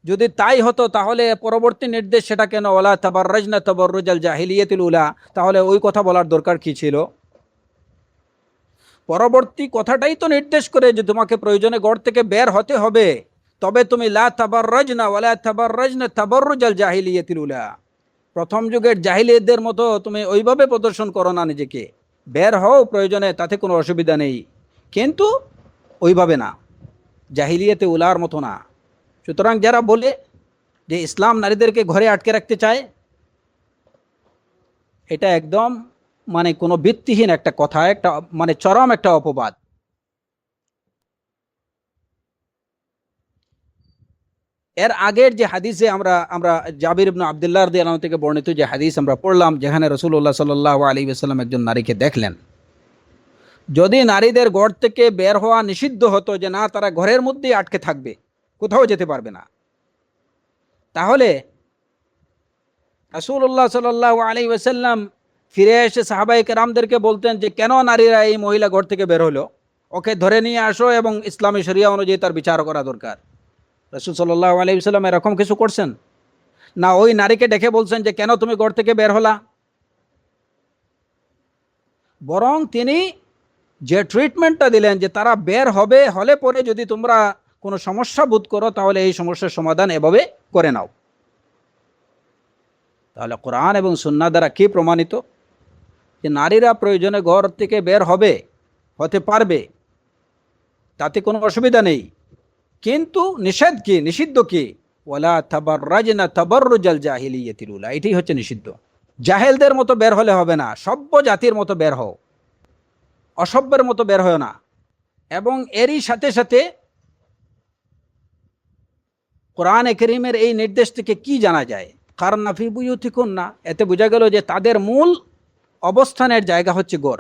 যদি তাই হতো তাহলে পরবর্তী নির্দেশ সেটা কেন ওয়ালা তাবাররাজনা তাবাররুজাল জাহিলিয়াতিল উলা, তাহলে ওই কথা বলার দরকার কি ছিল? পরবর্তী কথাটাই তো নির্দেশ করে যে তোমাকে প্রয়োজনে ঘর থেকে বের হতে হবে, তবে তুমি লা তাবাররাজনা ওয়ালা তাবাররাজনা তাবাররুজাল জাহিলিয়াতিল উলা, প্রথম যুগের জাহিলিয়াতদের মতো তুমি ওইভাবে প্রদর্শন করো না নিজেকে, বের হও প্রয়োজনে, তাতে কোনো অসুবিধা নেই, কিন্তু ওইভাবে না, জাহিলিয়াতে উলার মতো না। সুতরাং যারা বলে যে ইসলাম নারীদেরকে ঘরে আটকে রাখতে চায়, এটা একদম মানে কোনো ভিত্তিহীন একটা কথা, একটা মানে চরম একটা অপবাদ। এর আগের যে হাদিসে আমরা আমরা জাবির ইবনে আব্দুল্লাহ রাদিয়াল্লাহু আনহু থেকে বর্ণিত যে হাদিস আমরা পড়লাম, যেখানে রাসূলুল্লাহ সাল্লাল্লাহু আলাইহি ওয়াসাল্লাম একজন নারীকে দেখলেন, যদি নারীদের ঘর থেকে বের হওয়া নিষিদ্ধ হতো, যে না তারা ঘরের মধ্যেই আটকে থাকবে, কোথাও যেতে পারবে না, তাহলে রাসূলুল্লাহ সাল্লাল্লাহু আলাইহি ওয়াসাল্লাম ফিরে এসে সাহাবায়ে কেরামদেরকে বলতেন যে কেন নারীরা এই মহিলা ঘর থেকে বের হলো, ওকে ধরে নিয়ে আসো এবং ইসলামী শরিয়া অনুযায়ী তার বিচার করা দরকার। রাসূল সাল্লাল্লাহু আলাইহি ওয়াসাল্লাম এরকম কিছু করছেন না? ওই নারীকে ডেকে বলছেন যে কেন তুমি ঘর থেকে বের হলা? বরং তিনি যে ট্রিটমেন্টটা দিলেন যে তারা বের হলে পরে যদি তোমরা কোনো সমস্যা বোধ করো তাহলে এই সমস্যার সমাধান এভাবে করে নাও। তাহলে কোরআন এবং সুন্নাহ দ্বারা কি প্রমাণিত যে নারীরা প্রয়োজনে ঘর থেকে বের হতে পারবে, তাতে কোনো অসুবিধা নেই, কিন্তু নিষেধ কি, নিষিদ্ধ কি? ওয়ালা তাবাররাজনা তাবাররুজাল জাহিলিয়াতিল উলা, এটাই হচ্ছে নিষিদ্ধ। জাহেলদের মতো বের হলে হবে না, সভ্য জাতির মতো বের হও, অসভ্যের মতো বের হয় না। এবং এরই সাথে সাথে কোরআনে কারীমের এই নির্দেশ থেকে কি জানা যায়? কারনা ফি বুয়ুতিকুন্না, এতে বোঝা গেল যে তাদের মূল অবস্থানের জায়গা হচ্ছে ঘর।